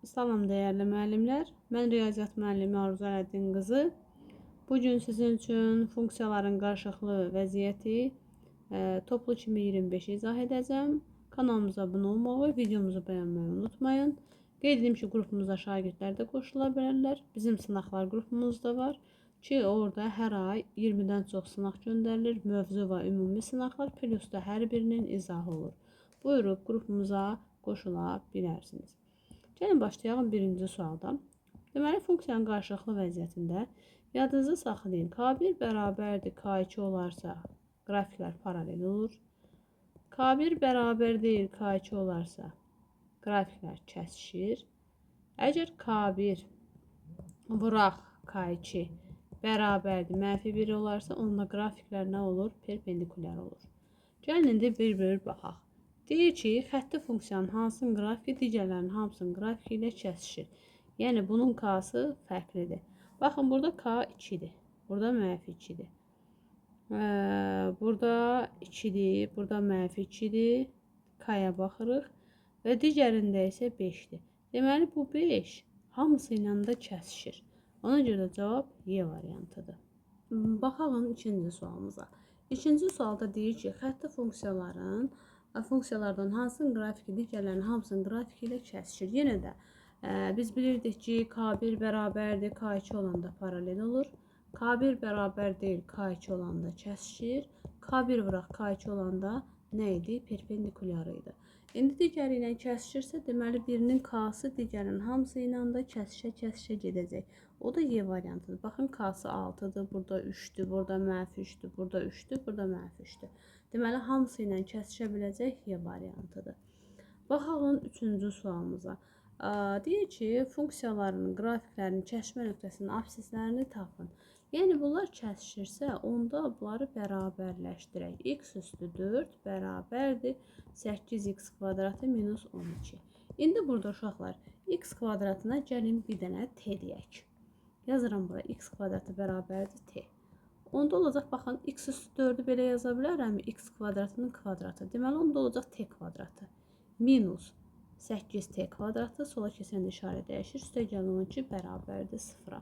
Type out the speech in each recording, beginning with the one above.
Salam dəyərli müəllimlər. Mən riyaziyyat müəllimi Arzu Ələddin qızı. Bu gün sizin üçün funksiyaların qarşılıqlı vəziyyəti toplu 2025 izah edəcəm. Kanalımıza abunə olmağı, videomuzu bəyənməyi unutmayın. Qeyd edim ki, qrupumuza şagirdlər də qoşula bilərlər. Bizim sınaqlar qrupumuz da var ki, orada hər ay 20-dən çox sınaq göndərilir. Mövzu və ümumi sınaqlar plus da hər birinin izahı olur. Buyurub qrupumuza qoşula bilərsiniz. Gəlin başlayalım birinci sualdan. Deməli, funksiyanın qarşılıqlı vəziyyətində yadınızda saxlayın. K1 bərabərdir K2 olarsa qrafiklər paralel olur. K1 bərabər deyil K2 olarsa qrafiklər kəsişir. Əgər K1 vuraq K2 bərabərdir -1 olarsa onda qrafiklər nə olur? Perpendikulyar olur. Gəlin indi bir-bir baxaq. Deyir ki, xətti funksiyanın hansının qrafiki digərlərinin hamısının qrafiki ilə kəsişir. Yəni, bunun K-sı fərqlidir. Baxın, burada K2-dir. Burada -2-dir. Burada 2-dir. Burada -2-dir. K-ya baxırıq. Və digərində isə 5-dir. Deməli, bu 5 hamısı ilə də kəsişir. Ona görə də cavab Y variantıdır. Baxalım ikinci sualımıza. İkinci sualda deyir ki, xətti funksiyalardan hansının qrafiki digərlərinin hamısının qrafiki ilə kəsişir. Yenə də biz bilirdik ki, K1 bərabərdir K2 olanda paralel olur. K1 bərabər deyil K2 olanda kəsişir. K1 vuraq K2 olanda nə idi? Perpendikulyar idi. İndi digəri ilə kəsişirsə, deməli birinin K-sı digərinin hamısı ilə də kəsişə gedəcək. O da Y variantıdır. Baxın, K-sı 6-dır, burada 3-dür, burada -3-dür, burada 3-dür, burada -3-dür. Deməli, hamısı ilə kəsişə biləcək Y variantıdır. Baxalım üçüncü sualımıza. Deyir ki, funksiyaların qrafiklərinin kəsişmə nöqtəsinin absislərini tapın. Yəni, bunlar kəsişirsə, onda bunları bərabərləşdirək. X üstü 4 bərabərdir 8x kvadratı minus 12. İndi burada uşaqlar, x kvadratına gəlin bir dənə t deyək. Yazıram bura, x kvadratı bərabərdir t. Onda olacaq, baxın, x üstü 4-ü belə yaza bilərəmmi? X kvadratının kvadratı. Deməli, onda olacaq t kvadratı. Minus 8t kvadratı. Sola keçən işarə dəyişir. Üstə gəlin 12 bərabərdir 0-a.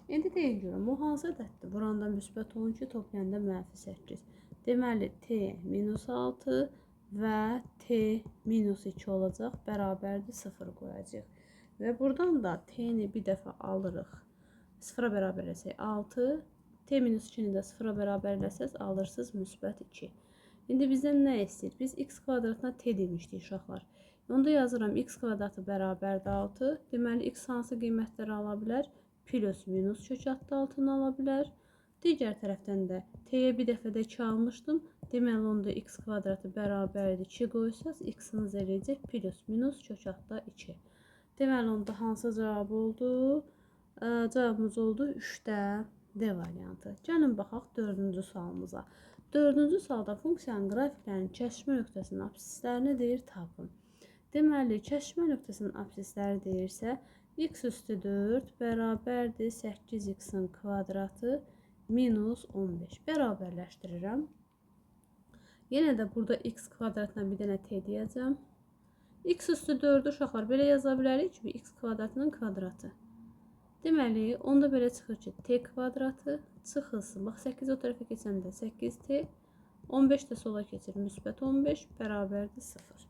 İndi deyin görüm, o hansı ədəddir? Buranda müsbət 12, toplayanda -8. Deməli, t minus 6 və t minus 2 olacaq. Bərabərdir 0 qoyacaq. Və buradan da t-ni bir dəfə alırıq. 0-a bərabər etsək 6. T-2-ni də 0-a bərabər eləsəz, alırsınız müsbət 2. İndi bizdən nə istəyir? Biz x kvadratına t demişdik uşaqlar. Onda yazıram, x kvadratı bərabərdir 6. Deməli, x hansı qiymətləri ala bilər? Plus, minus kökatda altını ala bilər. Digər tərəfdən də t-yə bir dəfə də 2 almışdım. Deməli, onda x kvadratı bərabərdir 2 qoysaz, x-ınız eləyəcək plus, minus kökatda 2. Deməli, onda hansı cavab oldu? Cavabımız oldu 3-də D variantı. Gəlin baxaq dördüncü sualımıza. Dördüncü sualda funksiyanın qrafiklərinin kəsişmə nöqtəsinin absislərini deyir tapın. Deməli, kəsişmə nöqtəsinin absisləri deyirsə, x üstü 4 bərabərdir 8x-in kvadratı minus 15. Bərabərləşdirirəm. Yenə də burada x kvadratına bir dənə t deyəcəm. X üstü 4-ü uşaqlar belə yaza bilərik ki, x kvadratının kvadratı. Deməli, onda belə çıxır ki, t kvadratı çıxılsın. Bax, 8 o tərəfə keçəndə 8t, 15 də sola keçir, müsbət 15 bərabərdir 0.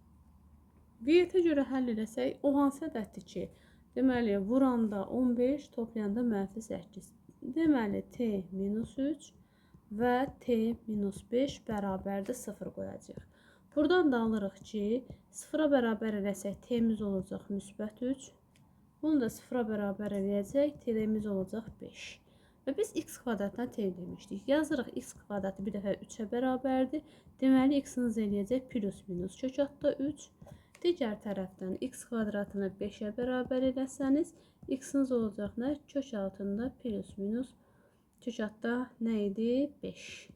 Qeyyətə görə həll eləsək, o hansı ədəddir ki, deməli, vuranda 15, toplayanda -8. Deməli, t minus 3 və t minus 5 bərabərdir 0 qoyacaq. Buradan da alırıq ki, 0-a bərabər eləsək, t-miz olacaq müsbət 3. Bunu da 0-a bərabər eləyəcək, t-miz olacaq 5. Və biz x kvadratına t demişdik. Yazırıq, x kvadratı bir dəfə 3-ə bərabərdir. Deməli, x-iniz eləyəcək plus, minus kökatda 3. Digər tərəfdən x kvadratını 5-ə bərabər eləsəniz, x-iniz olacaq nə? Kök altında plus, minus kökatda nə idi? 5.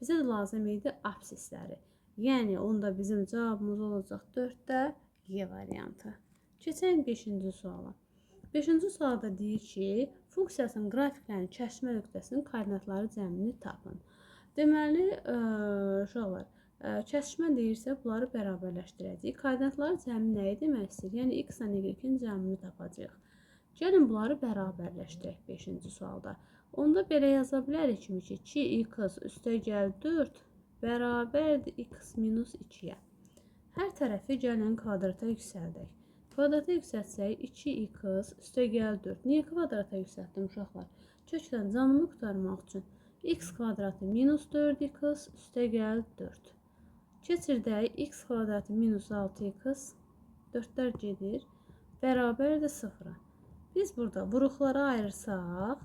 Bizə də lazım idi absisləri. Yəni, onda bizim cavabımız olacaq 4-də Y variantı. Keçək 5-ci suala. 5-ci sualda deyir ki, funksiyasının qrafiklərinin kəsişmə nöqtəsinin koordinatları cəmini tapın. Deməli, uşaqlar, Kəsişmə deyirsə, bunları bərabərləşdirəcəyik. Koordinatların cəmi nəyi demək istəyir? Yəni, x-la y-in cəmini tapacağıq. Gəlin, bunları bərabərləşdirək 5-ci sualda. Onda belə yaza bilərik ki, 2x üstəgəl 4 bərabərdir x minus 2-yə. Hər tərəfi gəlin kvadrata yüksəldək. Kvadrata yüksəltsək 2x üstəgəl 4. Niyə kvadrata yüksəltdim uşaqlar? Kökdən canımı qurtarmaq üçün x kvadratı minus 4x üstəgəl 4. Keçirdək x kvadratı minus 6x 4'lər gedir. Bərabərdir 0-a. Biz burada vuruqlara ayırsaq,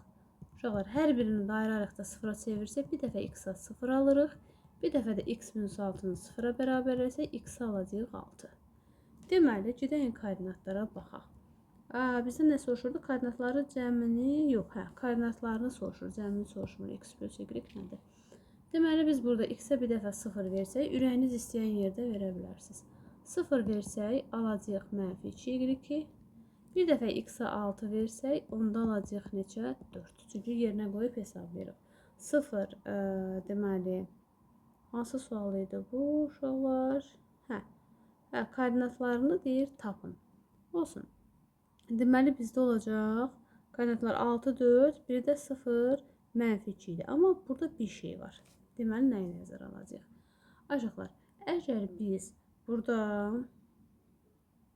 uşaqlar hər birini də ayıraraq da 0-a çevirsək, bir dəfə x-a 0 alırıq. Bir dəfə də x minus 6-nı 0-a bərabərləsək, x alacağıq 6. Deməli, gedək koordinatlara baxaq. Bizdən nə soruşurdu? Koordinatları cəmini, yox, koordinatlarını soruşur. Cəmini soruşmur. X plus y nədir? Deməli, biz burada x-ə bir dəfə 0 versək, ürəyiniz istəyən yerdə verə bilərsiniz. 0 versək, alacağıq mənfi 2y. Bir dəfə x-ə 6 versək, onda alacağıq neçə? 4. Çünki yerinə qoyub hesablayırıq. 0, deməli, hansı sual idi bu, uşaqlar? Koordinatlarını deyir, tapın. Olsun. Deməli, bizdə olacaq, koordinatlar 6, 4, bir də 0, mənfi 2 idi. Amma burada bir şey var. Deməli, nəyi nəzərə alacaq? Aşıqlar, əgər biz burada,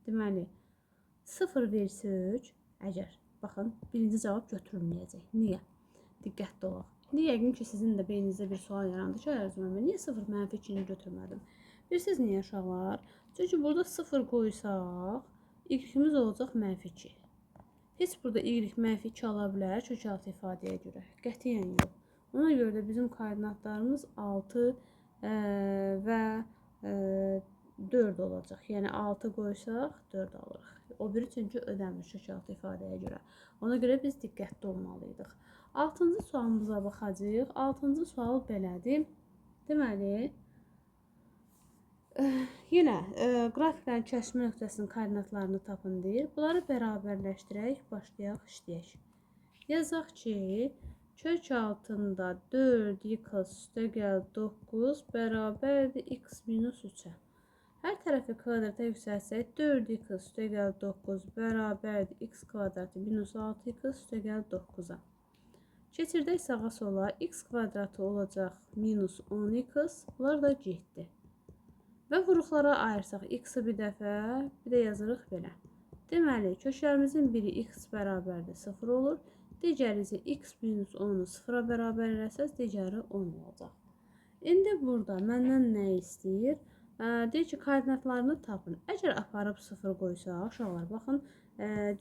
deməli, 0 versək, əgər, baxın, birinci cavab götürülməyəcək. Niyə? Diqqətli olaq. İndi yəqin ki, sizin də beyninizdə bir sual yarandı ki, Ərzumə, niyə 0 mənfi 2-ni götürmədim? Bilirsiniz niyə uşaqlar? Çünki burada 0 qoysaq, y-imiz olacaq mənfi 2. Heç burada y mənfi 2 ala bilər kökaltı ifadəyə görə. Qətiyyən yox. Ona görə də bizim koordinatlarımız 6 və 4 olacaq. Yəni 6 qoysaq 4 alırıq. O biri çünki ödəmir kökaltı ifadəyə görə. Ona görə biz diqqətli olmalıydıq. 6-cı sualımıza baxacağıq. 6-cı sual belədir. Deməli, yenə qrafiklərin kəsişmə nöqtəsinin koordinatlarını tapın deyir. Bunları bərabərləşdirək, başlayaq, işləyək. Yazaq ki, kök altında 4x üstəgəl 9 bərabərdir x minus 3-ə. Hər tərəfi kvadrata yüksəlsək, 4x üstəgəl 9 bərabərdir x kvadratı minus 6x üstəgəl 9-a. Keçirdək sağa sola, x kvadratı olacaq minus 10x, bunlar da getdi. Və vuruqlara ayırsaq, x-i bir dəfə, bir də yazırıq belə. Deməli, köklərimizin biri x bərabərdir 0 olur. Digəri isə x minus 10-u 0-a bərabər eləsəz, digəri 10 olacaq. İndi burada məndən nə istəyir? Deyir ki, koordinatlarını tapın. Əgər aparıb 0 qoysaq, uşaqlar, baxın,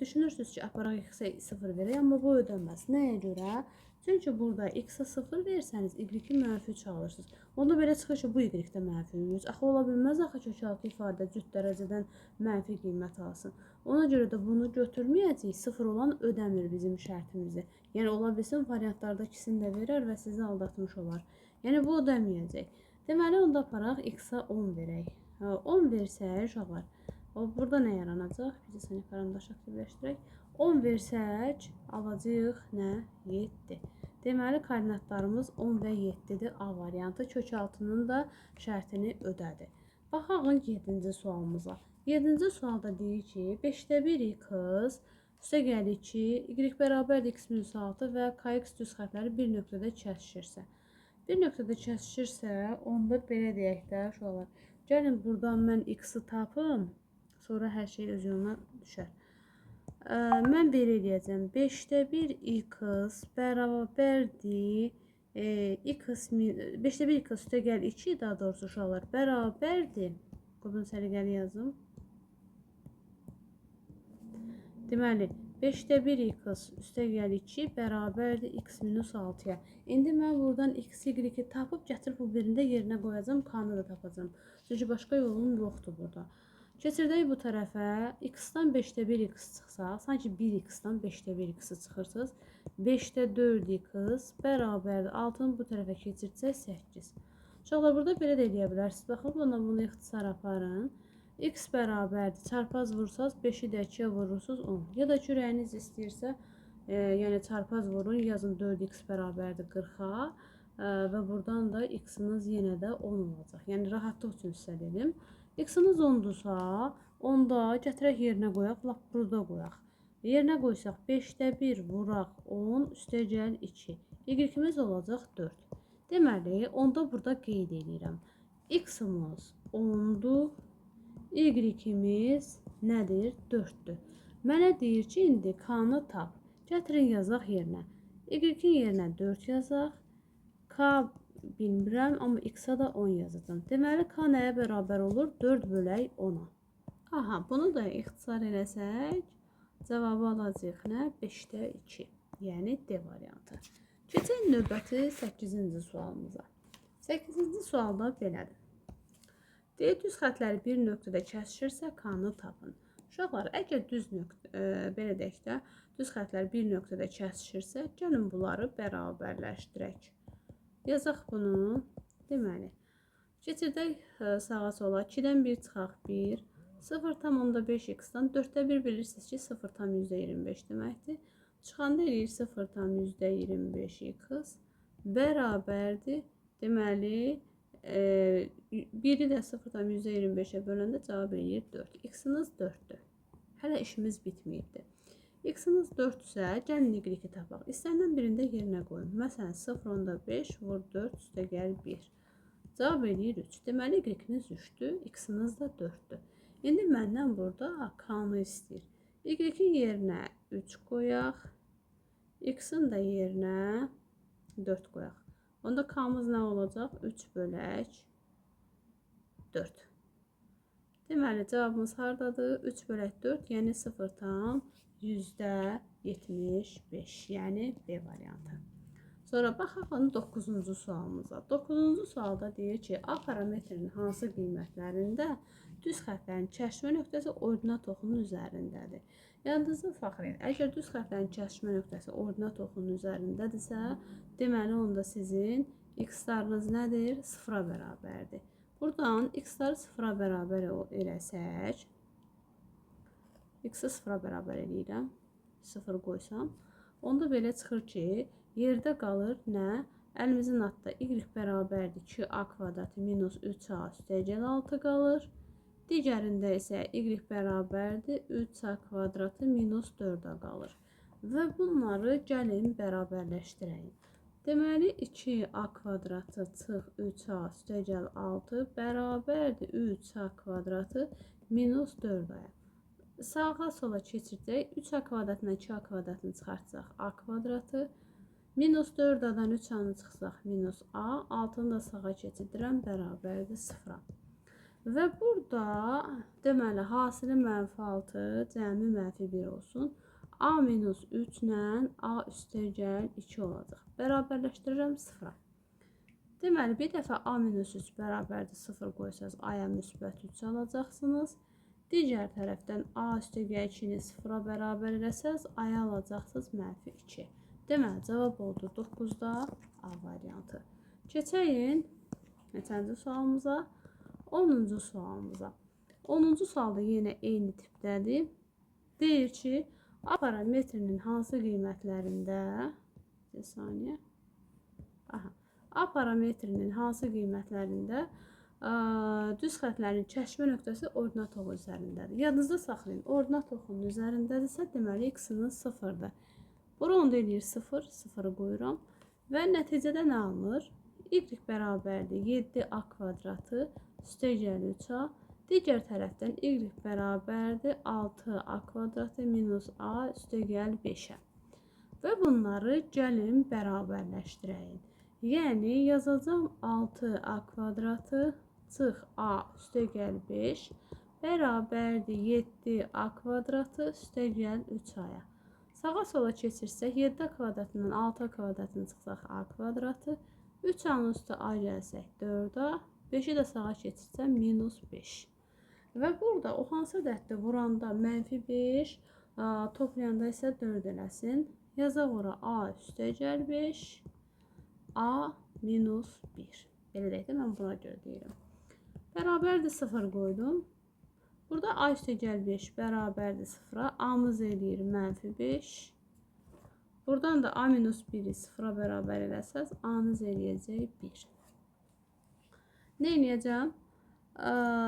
düşünürsünüz ki, aparaq x-ə 0 verək, amma bu ödənməz. Nəyə görə? Çünki burada x-ə 0 versəniz, y-i mənfi 3 alırsınız. Onda belə çıxır ki, bu y-də mənfi 3. Axı, ola bilməz, axı, kökaltı ifadə cüt dərəcədən mənfi qiymət alsın. Ona görə də bunu götürməyəcək, 0 olan ödəmir bizim şərtimizi. Yəni, ola bilsin, variantlarda ikisini də verər və sizi aldatmış olar. Yəni, bu ödəməyəcək. Deməli, onda aparaq, x-ə 10 verək. 10 versək, uşaqlar, burada nə yaranacaq? Biz səni karandaş aktivləşdirək. 10 versək, alacağıq nə? 7. Deməli, koordinatlarımız 10 və 7-dir. A variantı kökaltının da şərtini ödədi. Baxaq 7-ci sualımıza. 7-ci sualda deyir ki, 5-də 1 x üstəgəl 2, y bərabərdir x minus 6 və kx düz xətləri bir nöqtədə kəsişirsə. Bir nöqtədə kəsişirsə, onda belə deyək də, uşaqlar, gəlin buradan mən x-i tapım, sonra hər şey öz yoluna düşər. Mən belə eləyəcəm. 5-də 1 x bərabərdir 5-də 1 x üstəgəl 2, daha doğrusu uşaqlar, bərabərdir. Bunu səliqəli yazım. Deməli, 5-də 1 x üstəgəl 2 bərabərdir x minus 6-ya. İndi mən buradan x, y-i tapıb gətirib bu birində yerinə qoyacam, k-nı da tapacam. Çünki başqa yolum yoxdur burada. Keçirdək bu tərəfə, x-dan 5-də 1 x çıxsa, sanki 1 x-dan 5-də 1 x çıxırsınız. 5-də 4 x bərabərdir. 6-nı bu tərəfə keçirsək 8. Uşaqlar, burada belə də eləyə bilərsiniz. Baxın, bunu ixtisar aparın. X bərabərdir. Çarpaz vursaz, 5-i də 2-yə vurursunuz 10. Ya da ki, ürəyiniz istəyirsə, yəni çarpaz vurun, yazın 4x bərabərdir 40-a. və buradan da x-iniz yenə də 10 olacaq. Yəni rahatlıq üçün sizə dedim. X-iniz 10-dursa, onda gətirək yerinə qoyaq, lap burada qoyaq. Yerinə qoysaq 5-də 1 vuraq 10 üstəgəl 2. Y-imiz olacaq 4. Deməli, onda burada qeyd edirəm. X-imiz 10-dur, Y-imiz nədir? 4-dür. Mənə deyir ki, indi K-nı tap. Gətirin yazaq yerinə. Y-in yerinə 4 yazaq. K bilmirəm, amma X-a da 10 yazacağım. Deməli, K nəyə bərabər olur? 4 bölək 10-a. Aha, bunu da ixtisar eləsək, cavabı alacaq nə? 5-də 2. Yəni D variantı. Keçək növbəti 8-ci sualımıza. 8-ci sualda belədir. Deyir, düz xətləri bir nöqtədə kəsişirsə, K-nı tapın. Uşaqlar, əgər belə deyək də, düz xətlər bir nöqtədə kəsişirsə, gəlin bunları bərabərləşdirək. Yazaq bunu. Deməli, keçirdək sağa sola. 2-dən 1 çıxaq 1. 0,5x-dan 4-də 1 bilirsiniz ki, 0,25 deməkdir. Çıxanda eləyir 0,25x bərabərdir. Deməli, 1-i də 0,25-ə böləndə cavab eləyir 4. X-iniz 4-dür. Hələ işimiz bitməyibdir. X-iniz 4-sə, gəlin y-i tapaq. İstənilən birində yerinə qoyun. Məsələn, 0,5 vur 4 üstəgəl 1. Cavab eləyir 3. Deməli, y-iniz 3-dür, x-iniz də 4-dür. İndi məndən burada K-nı istəyir. Y-in yerinə 3 qoyaq. X-in də yerinə 4 qoyaq. Onda K-mız nə olacaq? 3 bölək 4. Deməli, cavabımız haradadır? 3 bölək 4, yəni 0,75, yəni B variantı. Sonra baxaq 9-cu sualımıza. 9-cu sualda deyir ki, A parametrinin hansı qiymətlərində düz xətlərin kəsişmə nöqtəsi ordinat oxunun üzərindədir. Yadınızda saxlayın. Əgər düz xətlərin kəsişmə nöqtəsi ordinat oxunun üzərindədirsə, deməli onda sizin x-larınız nədir? 0-a bərabərdir. Buradan x-ları 0-a bərabər eləsək, x-i 0-a bərabər eləyirəm, 0 qoysam, onda belə çıxır ki, yerdə qalır nə? Əlimizin altında y bərabərdir 2a kvadratı minus 3a üstəgəl 6 qalır. Digərində isə y bərabərdir 3a kvadratı minus 4a qalır. Və bunları gəlin bərabərləşdirək. Deməli, 2a kvadratı çıx 3a üstəgəl 6 bərabərdir 3a kvadratı minus 4a. Sağa sola keçirdək. 3a kvadratından 2a kvadratını çıxartsaq a kvadratı. Minus 4a-dan 3a-nı çıxsaq minus a. 6-nı da sağa keçirdirəm, bərabərdir 0-a. Və burada deməli hasili -6 cəmi -1 olsun. A minus 3 ilə A üstəgəl 2 olacaq. Bərabərləşdirirəm 0-a. Deməli, bir dəfə A minus 3 bərabərdir 0 qoysanız A-ya müsbət 3 alacaqsınız. Digər tərəfdən A üstəgəl 2-ni 0-a bərabər eləsəz, A-ya alacaqsınız -2. Deməli, cavab oldu 9-da A variantı. Keçəyin neçənci sualımıza? 10-cu sualımıza. 10-cu sualda yenə eyni tipdədir. Deyir ki, A parametrinin hansı qiymətlərində A parametrinin hansı qiymətlərində düz xətlərin kəsişmə nöqtəsi ordinat oxu üzərindədir. Yadınızda saxlayın. Ordinat oxunun üzərindədirsə, deməli x-iniz 0-dır. Bura onda eləyir 0, 0-ı qoyuram. Və nəticədə nə alınır? Y bərabərdir 7a kvadratı üstəgəl 3a. Digər tərəfdən y bərabərdir 6a kvadratı minus a üstəgəl 5-ə. Və bunları gəlin bərabərləşdirək. Yəni yazacağım 6a kvadratı çıx a üstəgəl 5 bərabərdir 7a kvadratı üstəgəl 3a-ya. Sağa sola keçirsək 7a kvadratından 6a kvadratını çıxsaq a kvadratı, 3a-nın üstə a gəlsək 4a, 5-i də sağa keçirsəm minus 5. Və burada o hansı ədəddə vuranda -5, toplayanda isə 4 eləsin. Yazaq ora a üstəgəl 5, a minus 1. Belə deyək də, mən buna görə deyirəm. Bərabərdir 0 qoydum. Burada a üstəgəl 5 bərabərdir 0-a. A-mız eləyir -5. Buradan da a minus 1'i 0'a bərabər eləsəz, a-nız eləyəcək 1. Nə edəcəm?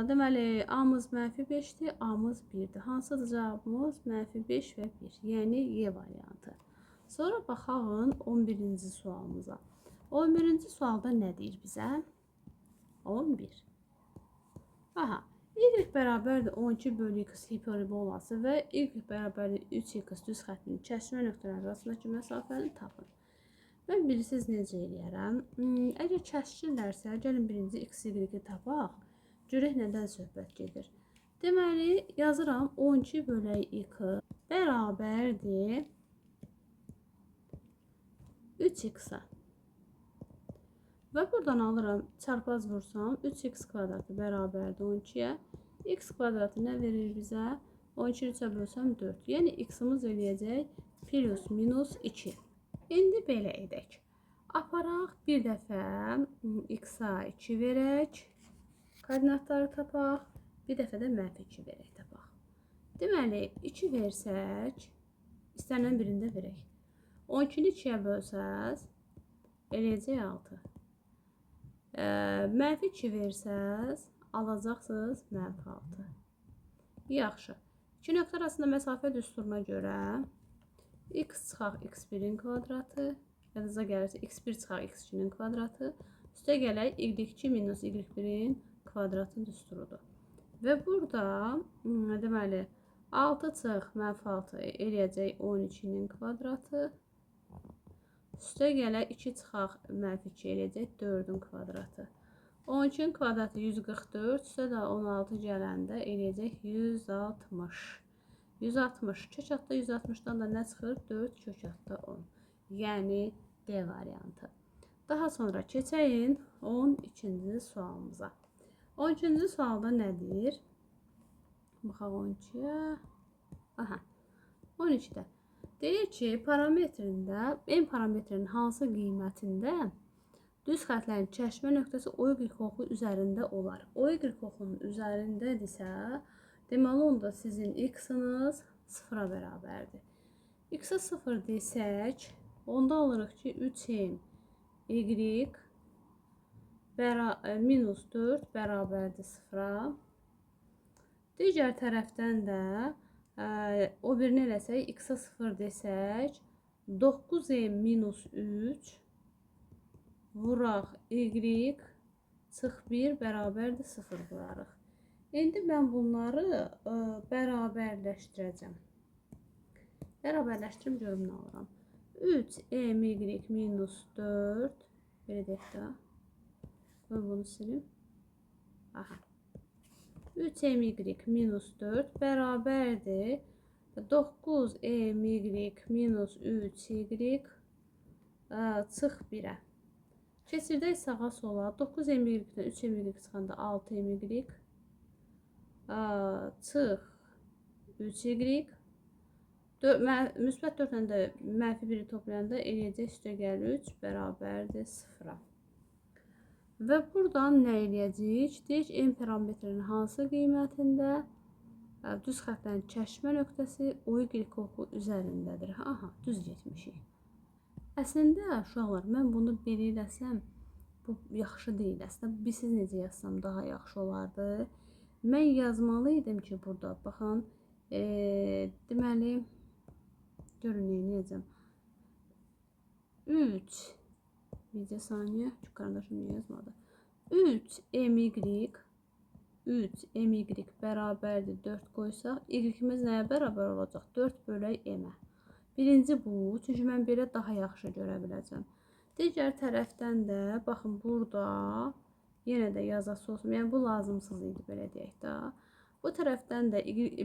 Deməli, a-mız -5'dir, a-mız 1'dir. Hansıdır cavabımız? -5 və 1. Yəni Y variantı. Sonra baxalım 11-ci sualımıza. 11-ci sualda nə deyir bizə? 11. Aha. Y bərabərdir 12 bölü x hiperbolası və y bərabərdir 3x düz xəttinin kəsmə nöqtələri arasındakı məsafəni tapın. Mən bilirsiniz necə eləyərəm. Əgər kəskinlərsə, gəlin birinci x, y-i tapaq. Görək nədən söhbət gedir. Deməli, yazıram 12 bölü x bərabərdir 3x-a. Və buradan alıram, çarpaz vursam, 3x kvadratı bərabərdir 12-yə. X kvadratı nə verir bizə? 12 3-ə bölsəm 4. Yəni, x-imiz eləyəcək plus minus 2. İndi belə edək. Aparaq, bir dəfə x-a 2 verək. Koordinatları tapaq. Bir dəfə də -2 verək tapaq. Deməli, 2 versək, istənilən birində verək. 12-ni 2-yə bölsəz, eləyəcək 6. -2 versəz, alacaqsınız -6. Yaxşı. 2 nöqtə arasında məsafə düsturuna görə x çıxaq x1-in kvadratı, yadınıza gəlirsə x1 çıxaq x2-nin kvadratı, üstə gələk y2 minus y1-in kvadratın düsturudur. Və burada, deməli, 6 çıx -6 eləyəcək 12-nin kvadratı, üstə gələk 2 çıxaq -2 eləyəcək 4-ün kvadratı. 12-nin kvadratı 144, üstə də 16 gələndə eləyəcək 160. 160, kök altda 160-dan da nə çıxır? 4 kök altda 10. Yəni, D variantı. Daha sonra keçəyin 12-ci sualımıza. 12-ci sualda nədir? Baxaq 12-yə. Aha, 12-də. Deyir ki, parametrində, M parametrinin hansı qiymətində düz xətlərin kəşfə nöqtəsi OY oxu üzərində olar. OY oxunun üzərindədirsə, deməli onda sizin x-ınız 0-a bərabərdir. X-a 0 desək, onda alırıq ki, 3m y minus 4 bərabərdir 0-a. Digər tərəfdən də o birini eləsək, x-a 0 desək, 9m minus 3 vuraq y çıx 1 bərabərdir 0 vurarıq. İndi mən bunları bərabərləşdirəcəm. Bərabərləşdirim, görüm nə alıram. 3my minus 4, belə deyək də. Ben bunu sileyim. Aha. 3my minus 4 bərabərdir 9my minus 3y çıx 1-ə. Keçirdək sağa sola. 9my-dən 3my çıxanda 6my çıx 3y. Müsbət 4-lə də mənfi 1-i toplayanda eləyəcək üstə gəl 3 bərabərdir 0-a. Və buradan nə eləyəcəyik? Deyək, M parametrinin hansı qiymətində düz xətlərin kəşfə nöqtəsi OY oxu üzərindədir. Aha, düz getmişik. Əslində, uşaqlar, mən bunu belə eləsəm, bu yaxşı deyil. Əslində, bilsiz necə yazsam daha yaxşı olardı. Mən yazmalı idim ki, burada, baxın, deməli, görün, neyəcəm. 3, bircə saniyə, çünki qardaşım niyə yazmadı. 3my bərabərdir 4 qoysaq, y-imiz nəyə bərabər olacaq? 4 bölək m-ə. Birinci bu, çünki mən belə daha yaxşı görə biləcəm. Digər tərəfdən də, baxın, burada yenə də yazası olsun. Yəni, bu lazımsız idi, belə deyək də. Bu tərəfdən də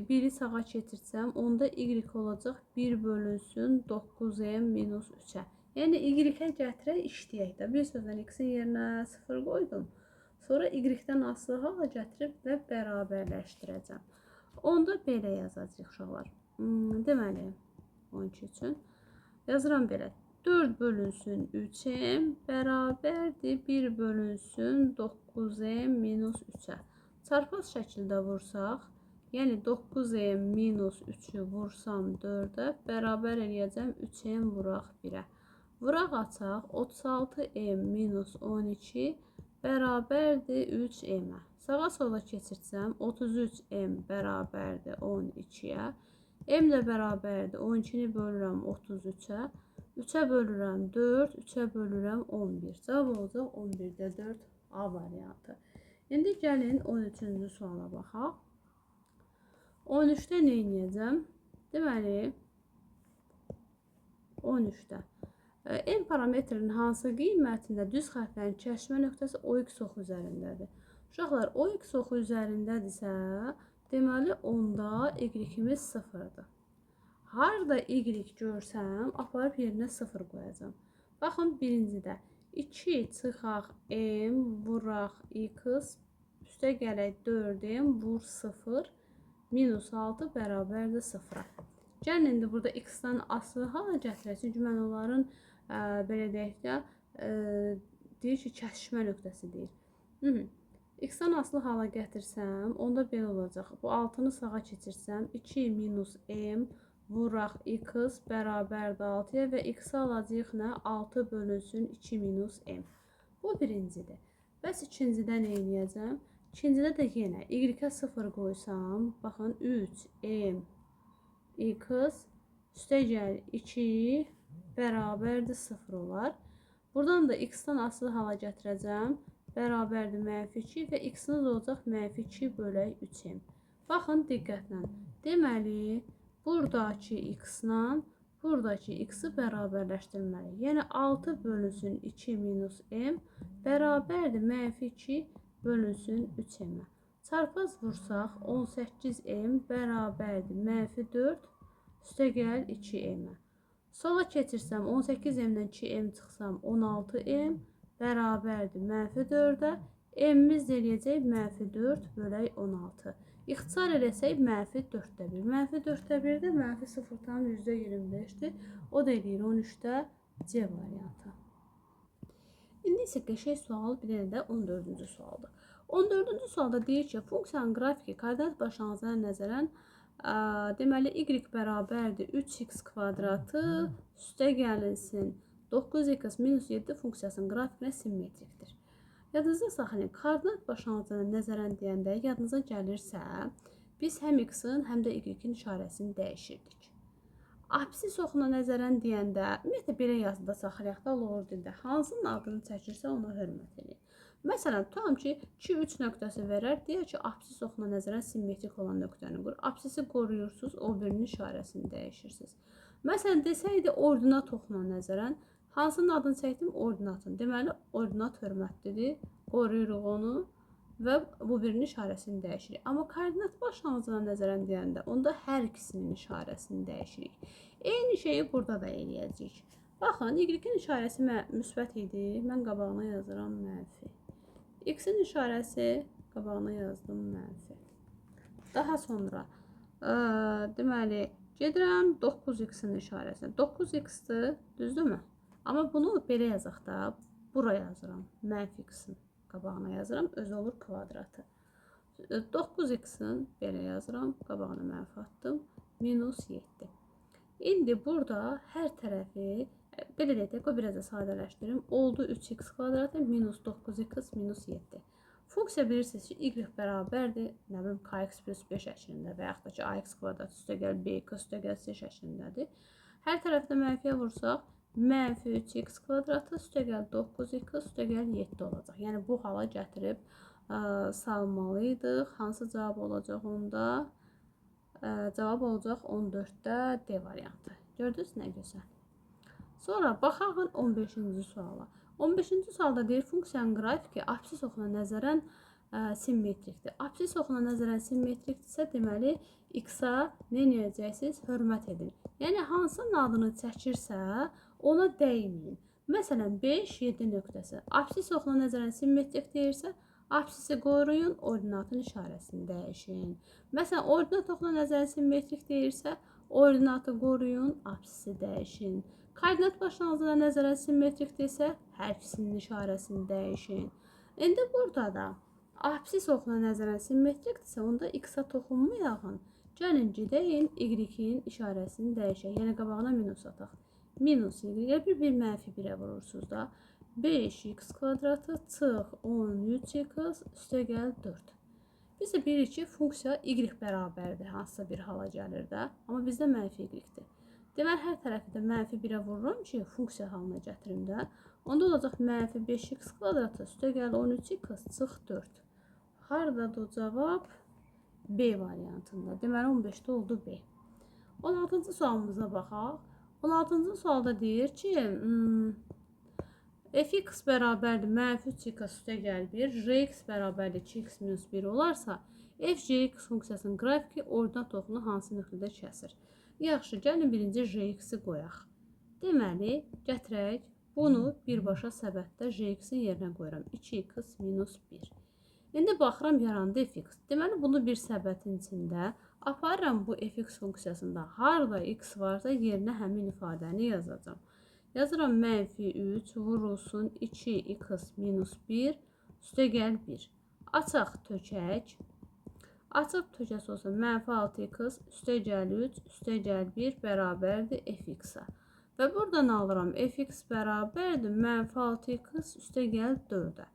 1-i sağa keçirsəm, onda y olacaq 1 bölünsün 9m minus 3-ə. Yəni, y-ə gətirək, işləyək də. Bir sözlə x-in yerinə 0 qoydum. Sonra y-dən asılı hala gətirib və bərabərləşdirəcəm. Onda belə yazacaq, uşaqlar. Deməli, 12 üçün yazıram belə. 4 bölünsün 3m bərabərdir 1 bölünsün 9m minus 3-ə. Çarpaz şəkildə vursaq, Yəni 9m minus 3'ü vursam 4'ə bərabər eləyəcəm 3m vuraq 1'ə. Vuraq açaq 36m minus 12 bərabərdir 3m'ə. Sağa sola keçirsəm 33m bərabərdir 12'yə. M də bərabərdir 12'ni bölürəm 33'ə. 3'ə bölürəm 4, 3'ə bölürəm 11. Cavab olacaq 11'də 4 A variantı. İndi gəlin 13-cü suala baxaq. 13'də nə edəcəm? Deməli 13'də M parametrinin hansı qiymətində düz xətlərin kəsişmə nöqtəsi OX oxu üzərindədir? Uşaqlar, OX oxu üzərindədirsə, deməli onda Y-imiz 0'dır. Harda Y görsəm, aparıb yerinə 0 qoyacam. Baxın, birincidə 2 çıxaq M vuraq X üstə gələk 4M vur 0 minus 6 bərabərdir 0'a. Gəlin indi burada X-dan asılı hala gətirək. Çünki mən onların belə deyək də deyir ki, kəsişmə nöqtəsi deyir. X-dan asılı hala gətirsəm, onda belə olacaq. Bu 6'nı sağa keçirsəm 2 minus M vuraq X bərabərdir 6'ya və X-i alacaq nə? 6 bölünsün 2 minus M. Bu birincidir. Bəs ikincidə nə edəcəm? İkincidə də yenə Y-ə 0 qoysam, baxın 3M X üstə gəl 2 bərabərdir 0 olar. Buradan da X-dan asılı hala gətirəcəm. Bərabərdir -2 və X-iniz olacaq -2 bölək 3M. Baxın diqqətlə. Deməli, buradakı X-la buradakı X-i bərabərləşdirməliyik. Yəni 6 bölünsün 2 minus M bərabərdir -2 bölünsün 3M. Çarpaz vursaq 18M bərabərdir -4 üstə gəl 2M. Sola keçirsəm 18M'dən 2M çıxsam 16M bərabərdir -4'ə. M'imiz eləyəcək -4 bölək 16. İxtisar eləsək -4'də 1. -4'də 1'də -0,25'dir. O da eləyir 13'də C variantı. İndi isə qəşəng sual, bir dənə də 14-cü sualdır. 14-cü sualda deyir ki, funksiyanın qrafiki koordinat başlanğıcına nəzərən deməli y bərabərdir 3x kvadratı üstə gəlinsin 9x minus 7 funksiyasının qrafikinə simmetrikdir. Yadınızda saxlayın, koordinat başlanğıcına nəzərən deyəndə yadınıza gəlirsə, biz həm x-in, həm də y-in işarəsini dəyişirdik. Absis oxuna nəzərən deyəndə, ümumiyyətlə belə yazıda saxlayaq da lordində hansının adını çəkirsə ona hörmət edin. Məsələn, tutam ki, 2-3 nöqtəsi verər, deyək ki, absis oxuna nəzərən simmetrik olan nöqtəni qur. Absisi qoruyursunuz, o birinin işarəsini dəyişirsiniz. Məsələn, desəydi ordinat oxuna nəzərən, hansının adını çəkdim? Ordinatın. Deməli, ordinat hörmətlidir, qoruyuruq onu və bu birinin işarəsini dəyişirik. Amma koordinat başlanğıcına nəzərən deyəndə, onda hər ikisinin işarəsini dəyişirik. Eyni şeyi burada da eləyəcəyik. Baxın, y-in işarəsi müsbət idi, mən qabağına yazıram mənfi. X-in işarəsi qabağına yazdım mənfi. Daha sonra deməli gedirəm 9x-in işarəsinə. 9x-dir, düzdürmü? Amma bunu belə yazaq da, bura yazıram. -x-in qabağına yazıram, özü olur kvadratı. 9x-in belə yazıram, qabağına mənfi atdım, minus 7. İndi burada hər tərəfi belə deyək, o biraz da sadələşdirim. Oldu 3x kvadratı minus 9x minus 7. Funksiya bilirsiniz ki, y bərabərdir, nə bilim, kx plus 5 şəklində və yaxud da ki, ax kvadrat üstə gəl bx üstə gəl c şəklindədir. Hər tərəfdə mənfiyə vursaq, -3x kvadratı üstə gəl 9x üstə gəl 7 olacaq. Yəni bu hala gətirib salmalıydıq. Hansı cavab olacaq onda? Cavab olacaq 14'də D variantı. Gördünüz nə gözəl. Sonra baxaq 15-ci suala. 15-ci sualda deyir, funksiyanın qrafiki absis oxuna nəzərən simmetrikdir. Absis oxuna nəzərən simmetrikdirsə, deməli, x-a nə edəcəksiniz? Hörmət edin. Yəni, hansının adını çəkirsə, ona dəyməyin. Məsələn, 5-7 nöqtəsi. Absis oxuna nəzərən simmetrik deyirsə, absisi qoruyun, ordinatın işarəsini dəyişin. Məsələn, ordinat oxuna nəzərən simmetrik deyirsə, ordinatı qoruyun, absisi dəyişin. Koordinat başlanğıcına nəzərən simmetrikdirsə, hər ikisinin işarəsini dəyişin. İndi burada da Absis oxuna nəzərən simmetrikdirsə, onda x-a toxunmayağın. Gəlin gedəyin y-in işarəsini dəyişək. Yəni qabağına minus ataq. Minus y, bir mənfi 1-ə vurursunuz da. 5x kvadratı çıx 13x üstə gəl 4. Bizə bilir ki, funksiya y bərabərdir. Hansısa bir hala gəlir də. Amma bizdə mənfi y-dir. Deməli, hər tərəfi də mənfi 1-ə vururam ki, funksiya halına gətirim də. Onda olacaq mənfi 5x kvadratı üstə gəl 13x çıx 4. Haradadır o cavab? B variantında. Deməli, 15-də oldu B. 16-cı sualımıza baxaq. 16-cı sualda deyir ki, fx bərabərdir mənfi 3x üstə gəl 1, rx bərabərdir 2x minus 1 olarsa, f(gx) funksiyasının qrafiki ordinat oxunu hansı nöqtədə kəsir? Yaxşı, gəlin birinci rx-i qoyaq. Deməli, gətirək, bunu birbaşa səbətdə rx-in yerinə qoyuram. 2x minus 1. İndi baxıram, yarandı fx. Deməli, bunu bir səbətin içində aparıram bu fx funksiyasında. Harada x varsa yerinə həmin ifadəni yazacağım. Yazıram mənfi 3 vurulsun 2x minus 1 üstə gəl 1. Açaq tökək. Açıq tökəsi olsa mənfi 6x üstə gəl 3 üstə gəl 1 bərabərdir fx-a. Və buradan alıram fx bərabərdir mənfi 6x üstə gəl 4-ə.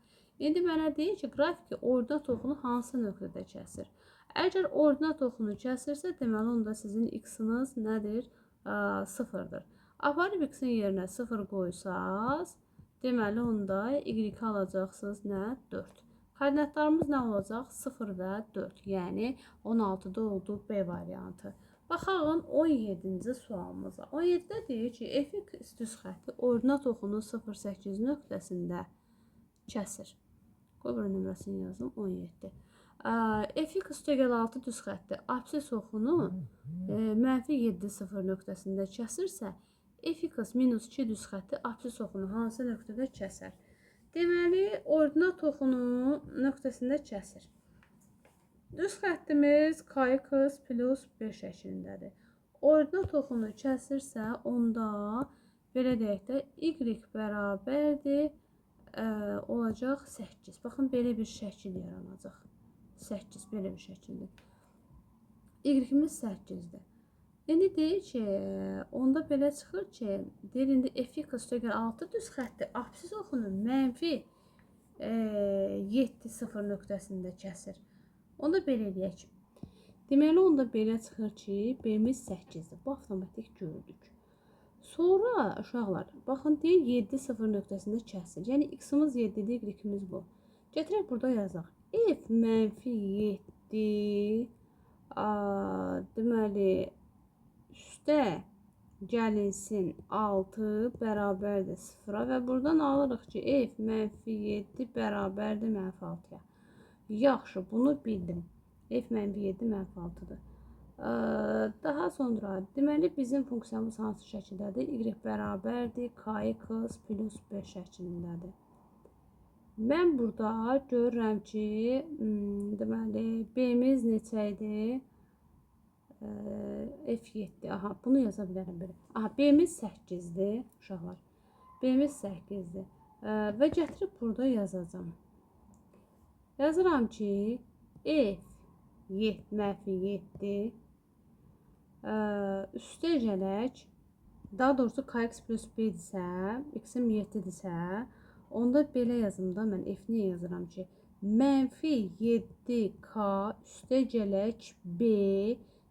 İndi mənə deyir ki, qrafiki ordinat oxunu hansı nöqtədə kəsir? Əgər ordinat oxunu kəsirsə, deməli onda sizin x-iniz nədir? 0-dır. Aparıb x-in yerinə 0 qoysaz, deməli onda y alacaqsınız nə? 4. Koordinatlarımız nə olacaq? 0 və 4. Yəni 16-da oldu B variantı. Baxağın 17-ci sualımıza. 17-də deyir ki, fx düz xətti ordinat oxunu 0,8 nöqtəsində kəsir. Qoy bura nömrəsini yazım 17. Fx üstə gəl 6 düz xətti absis oxunu mənfi 7 0 nöqtəsində kəsirsə, fx minus 2 düz xətti absis oxunu hansı nöqtədə kəsir? Deməli, ordinat oxunu nöqtəsində kəsir. Düz xəttimiz kx plus 1 şəklindədir. Ordinat oxunu kəsirsə, onda belə deyək də y bərabərdir olacaq 8. Baxın, belə bir şəkil yaranacaq. 8, belə bir şəkildir. Y-imiz 8-dir. İndi deyir ki, onda belə çıxır ki, deyir, indi fx üstə gəl 6 düz xətti absis oxunu mənfi 7 0 nöqtəsində kəsir. Onda belə eləyək. Deməli, onda belə çıxır ki, b-miz 8-dir. Bu avtomatik gördük. Sonra uşaqlar, baxın, deyir 7 0 nöqtəsində kəsir. Yəni x-imiz 7-dir, y-imiz bu. Gətirək burada yazaq. F mənfi 7 deməli üstə gəlinsin 6 bərabərdir 0-a və buradan alırıq ki, f mənfi 7 bərabərdir mənfi 6-ya. Yaxşı, bunu bildim. F mənfi 7 mənfi 6-dır. Daha sonra, deməli, bizim funksiyamız hansı şəkildədir? Y bərabərdir kx plus 5 şəklindədir. Mən burada görürəm ki, deməli, b-miz neçə idi? F7. Aha, bunu yaza bilərəm belə. Aha, b-miz 8-dir, uşaqlar. B-miz 8-dir. Və gətirib burada yazacağım. Yazıram ki, f mənfi 7 üstə gələk. Daha doğrusu kx plus 1-dirsə, x-im 7-dirsə, onda belə yazımda mən f-ni yazıram ki, mənfi 7k üstə gələk b.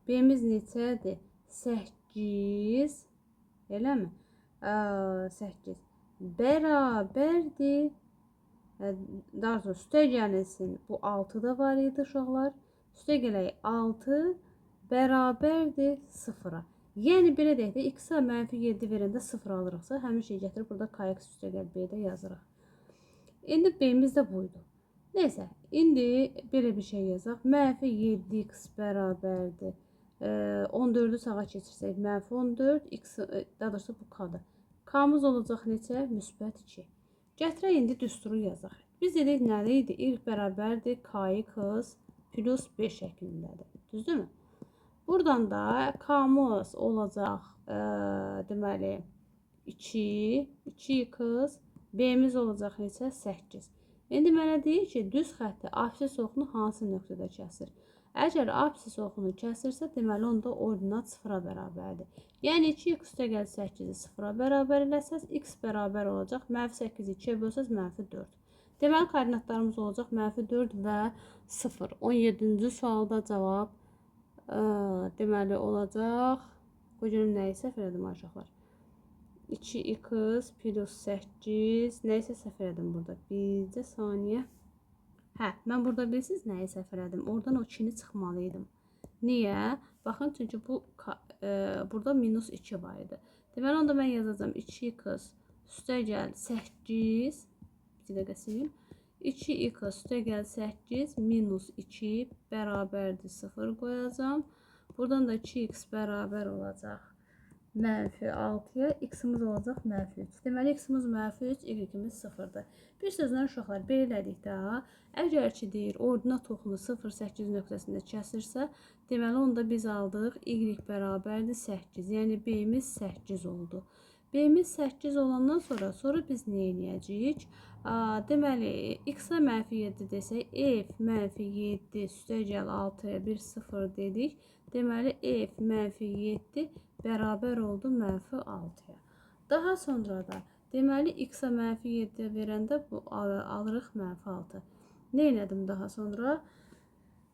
B-miz neçədir? 8. Eləmi? 8. Bərabərdir. Daha sonra üstə gəlinsin. Bu 6 da var idi uşaqlar. Üstə gələk 6 bərabərdir 0-a. Yəni belə deyək də x-a mənfi 7 verəndə 0 alırıqsa, həmin şey gətirib burada kx üstə gəl b-də yazırıq. İndi b-miz də buydu. Neysə, indi belə bir şey yazaq. Mənfi 7x bərabərdir 14-ü sağa keçirsək, mənfi 14, daha doğrusu bu k-dır. K-mız olacaq neçə? Müsbət 2. Gətirək, indi düsturu yazaq. Biz dedik, nədə idi? Y bərabərdir kx plus 5 şəklindədir. Düzdürmü? Buradan da k-mız olacaq, deməli, 2x, b-miz olacaq neçə? 8. İndi mənə deyir ki, düz xətti absis oxunu hansı nöqtədə kəsir? Əgər absis oxunu kəsirsə, deməli onda ordinat 0-a bərabərdir. Yəni 2x üstəgəl 8-i 0-a bərabər eləsəz, x bərabər olacaq. -8-i 2-yə bölsəz, -4. Deməli, koordinatlarımız olacaq -4 və 0. 17-ci sualda cavab deməli olacaq. Bu günüm nəyi səhv elədim uşaqlar? 2x plus 8 nəysə səhv elədim burada. Bircə saniyə. Hə, mən burada bilirsiniz nəyi səhv elədim? Oradan o 2-ni çıxmalıydım. Niyə? Baxın, çünki bu burada -2 var idi. Deməli, onda mən yazacağım 2x üstəgəl 8 bir dəqiqə sileyim. 2x üstəgəl 8 -2 bərabərdir 0 qoyacağım. Buradan da 2x bərabər olacaq -6-ya, x-imiz olacaq -3. Deməli, x-imiz -3, y-imiz 0-dır. Bir sözlə uşaqlar, belə elədikdə, əgər ki deyir, ordinat oxunu 0-8 nöqtəsində kəsirsə, deməli, onda biz aldıq, y bərabərdir 8. Yəni, b-imiz 8 oldu. B-imiz 8 olandan sonra biz nə edəcəyik? Deməli, x-a -7 desək, f -7 üstəgəl 6-ya 1 0 dedik. Deməli, f -7 bərabər oldu -6-ya. Daha sonra da deməli x-a -7 verəndə bu alırıq -6. Nə elədim daha sonra?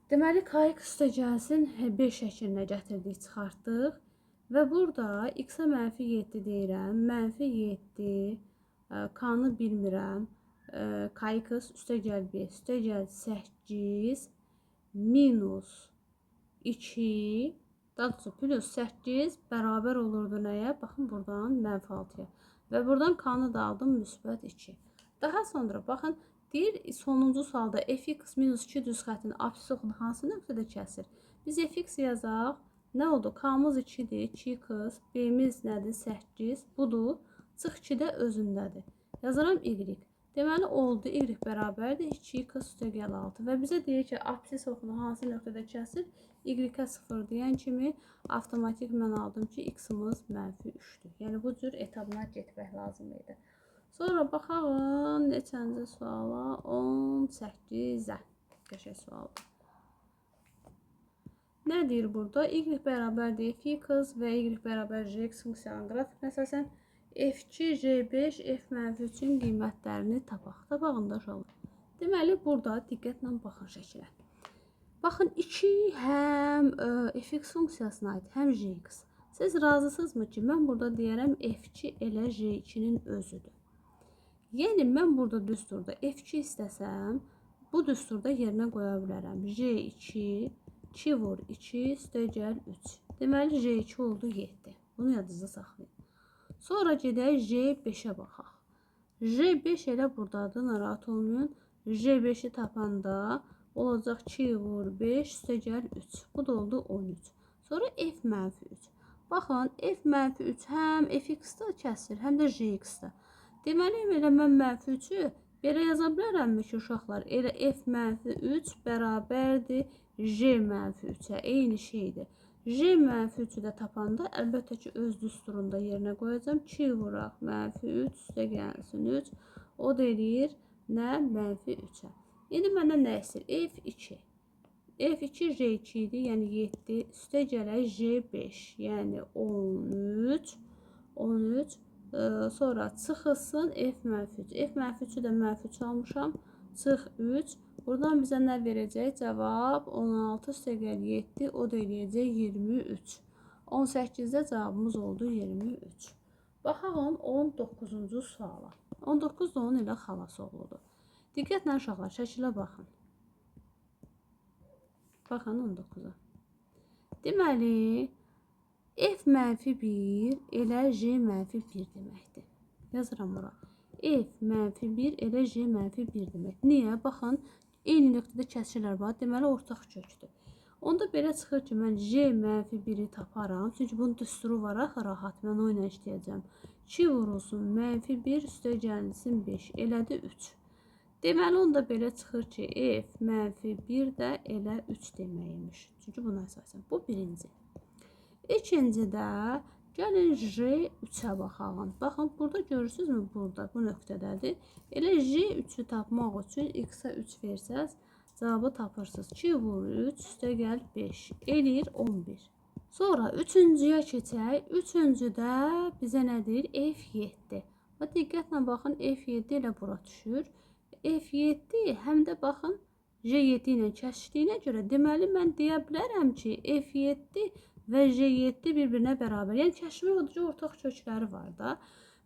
Deməli kx üstəgəlsin 5 şəklinə gətirdik, çıxartdıq və burada x-a -7 deyirəm, -7 k-nı bilmirəm. Kx üstəgəl 5 üstəgəl 8 minus 2 daha doğrusu plus 8 bərabər olurdu nəyə? Baxın buradan -6-ya. Və buradan k-nı da aldım müsbət 2. Daha sonra baxın deyir sonuncu sualda fx minus 2 düz xəttin absis oxunu hansı nöqtədə kəsir? Biz fx yazaq. Nə oldu? K-mız 2-dir, 2x, b-miz nədir? 8. Budur. Çıx 2-də özündədir. Yazaram y. Deməli oldu y bərabərdir 2x üstəgəl 6 və bizə deyir ki, absis oxunu hansı nöqtədə kəsir? Y-ə 0 deyən kimi avtomatik mən aldım ki, x-imiz -3-dür. Yəni bu cür etabına getmək lazım idi. Sonra baxalım neçənci suala? 18-ə. Qəşəng sualdır. Nə deyir burada? Y bərabərdir fx və y bərabər jx funksiyanın qrafikinə əsasən f2, j5, f-3-ün qiymətlərini tapaq. Tapağında uşaqlar. Deməli, burada diqqətlə baxın şəkilə. Baxın, 2 həm fx funksiyasına aid, həm jx. Siz razısınızmı ki, mən burada deyərəm f2 elə j2-nin özüdür. Yəni, mən burada düsturda f2 istəsəm, bu düsturda yerinə qoya bilərəm. j2, 2 vur 2, üstəgəl 3. Deməli, j2 oldu 7. Bunu yadınızda saxlayın. Sonra gedək J5-ə baxaq. J5 elə buradadır, narahat olmayın. J5-i tapanda olacaq 2 vur 5 üstəgəl 3. Bu da oldu 13. Sonra f-3. Baxın, f-3 həm fx-də kəsir, həm də jx-də. Deməli, elə mən -3-ü belə yaza bilərəmmi ki, uşaqlar? Elə f-3 bərabərdir j-3-ə. Eyni şeydir. J-3-ü də tapanda əlbəttə ki, öz düsturunda yerinə qoyacağım. 2 vuraq, -3 üstə gəlsin 3. O da eləyir nə? -3-ə. İndi məndən nə istəyir? f2. f2 j2 idi, yəni 7 üstə gələk j5, yəni 13. 13. Sonra çıxılsın f-3. F-3-ü də -3 almışam. Çıx 3. Buradan bizə nə verəcək? Cavab 16 üstəgəl 7, o da eləyəcək 23. 18-də cavabımız oldu 23. Baxalım 19-cu suala. 19 da onun elə xalası oğludur. Diqqətlə uşaqlar, şəkilə baxın. Baxın 19-a. Deməli, f-1 elə j-1 deməkdir. Yazıram bura. f-1 elə j-1 demək. Niyə? Baxın, eyni nöqtədə kəsirlər var. Deməli, ortaq kökdür. Onda belə çıxır ki, mən j-1-i taparam. Çünki bunun düsturu var, axı rahat. Mən o ilə işləyəcəm. 2 vurulsun, -1 üstə gəlsin 5. Elədi 3. Deməli, onda belə çıxır ki, f-1 də elə 3 deməkmiş. Çünki buna əsasən. Bu birinci. İkincidə Gəlin J3-ə baxalım. Baxın, burada görürsünüzmü? Burada, bu nöqtədədir. Elə J3-ü tapmaq üçün x-ə 3 versəz, cavabı tapırsınız. 2 vur 3, üstə gəl 5. Eləyir 11. Sonra üçüncüyə keçək. Üçüncüdə bizə nə deyir? F7. Və diqqətlə baxın, F7 ilə bura düşür. F7 həm də baxın, J7 ilə kəsişdiyinə görə deməli mən deyə bilərəm ki, F7 və J7 bir-birinə bərabər. Yəni kəşfin oducu ortaq kökləri var da.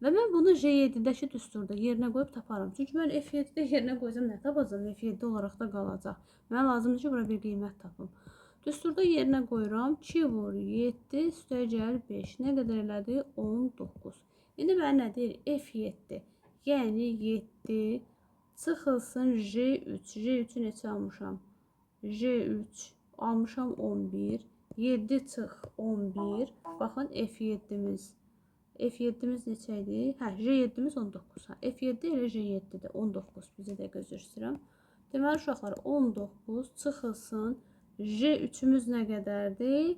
Və mən bunu J7-dəki düsturda yerinə qoyub taparım. Çünki mən F7-də yerinə qoysam nə tapacağam? F7 olaraq da qalacaq. Mənə lazımdır ki, bura bir qiymət tapım. Düsturda yerinə qoyuram. 2 vur 7, üstə gəl 5. Nə qədər elədi? 19. İndi mənə nə deyir? F7. Yəni 7 çıxılsın J3. J3-ü neçə almışam? J3 almışam 11. 7 çıx 11. Baxın F7'miz. F7'miz neçə idi? Hə, J7'miz 19. F7 ilə J7-də 19. Bizə də göstərirəm. Deməli uşaqlar 19 çıxılsın. J3'ümüz nə qədərdir?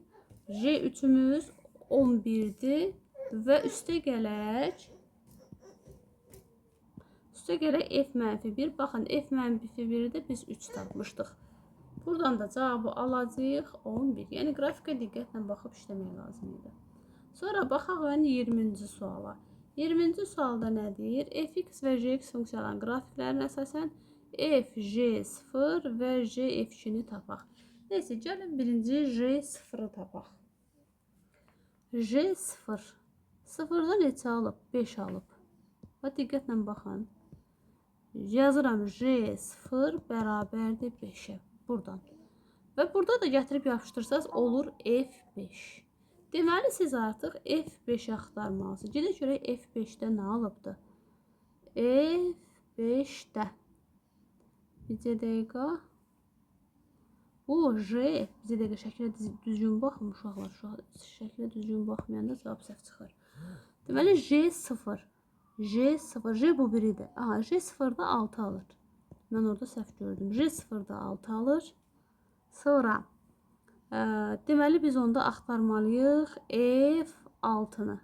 J3'ümüz 11'dir və üstə gələk F-1. Baxın F-1'i də biz 3 tapmışdıq. Buradan da cavabı alacağıq 11. Yəni qrafikə diqqətlə baxıb işləmək lazım idi. Sonra baxaq 20-ci suala. 20-ci sualda nə deyir? Fx və Jx funksiyalarının qrafiklərinə əsasən F-J0 və J-F2-ni tapaq. Neyse, gəlin birinci J0-ı tapaq. J0. 0-da neçə alıb? 5 alıb. Və diqqətlə baxın. Yazıram J0 bərabərdir 5-ə. Buradan. Və burada da gətirib yapışdırsaz olur F5. Deməli siz artıq F5-i axtarmalısınız. Gedək görək F5-də nə alıbdır? F5-də. Bizə dəqiqə. O, J. Bizə dəqiqə şəklə düzgün baxın uşaqlar. Şəklə düzgün baxmayanda cavab səhv çıxır. Deməli J0. J0. J bu biridir. Aha, J0-da 6 alır. Mən orada səhv gördüm. J0-da 6 alır. Sonra deməli biz onda axtarmalıyıq F6-nı.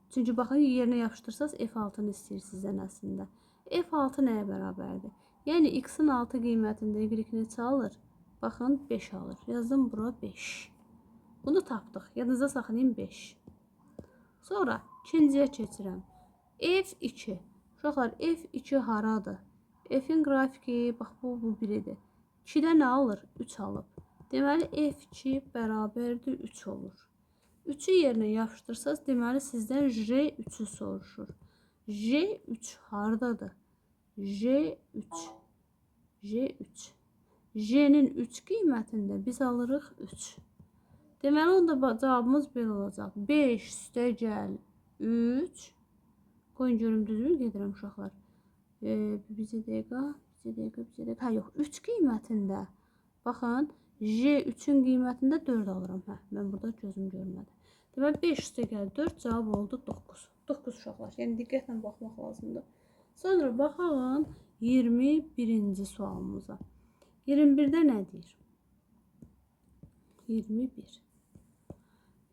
Çünki baxın yerinə yapışdırsaz F6-nı istəyir sizdən əslində. F6 nəyə bərabərdir? Yəni x-in 6 qiymətində y neçə alır? Baxın 5 alır. Yazdım bura 5. Bunu tapdıq. Yadınızda saxlayın 5. Sonra ikinciyə keçirəm. F2. Uşaqlar F2 haradır? F'in qrafiki, bax bu biridir. 2-də nə alır? 3 alıb. Deməli F2 bərabərdir 3 olur. 3-ü yerinə yapışdırsaz, deməli sizdən J3-ü soruşur. J3 hardadır? J3. J3. J'nin 3 qiymətində biz alırıq 3. Deməli onda cavabımız belə olacaq. 5 üstə gəl 3. Qoyun görüm düzgün gedirəm uşaqlar. Bizə dəqiqə. Hə, yox, 3 qiymətində. Baxın, J3-ün qiymətində 4 alıram. Hə, mən burada gözüm görmədi. Deməli, 5 üstə gəl 4, cavab oldu 9. 9 uşaqlar. Yəni, diqqətlə baxmaq lazımdır. Sonra baxalım 21-ci sualımıza. 21-də nə deyir? 21.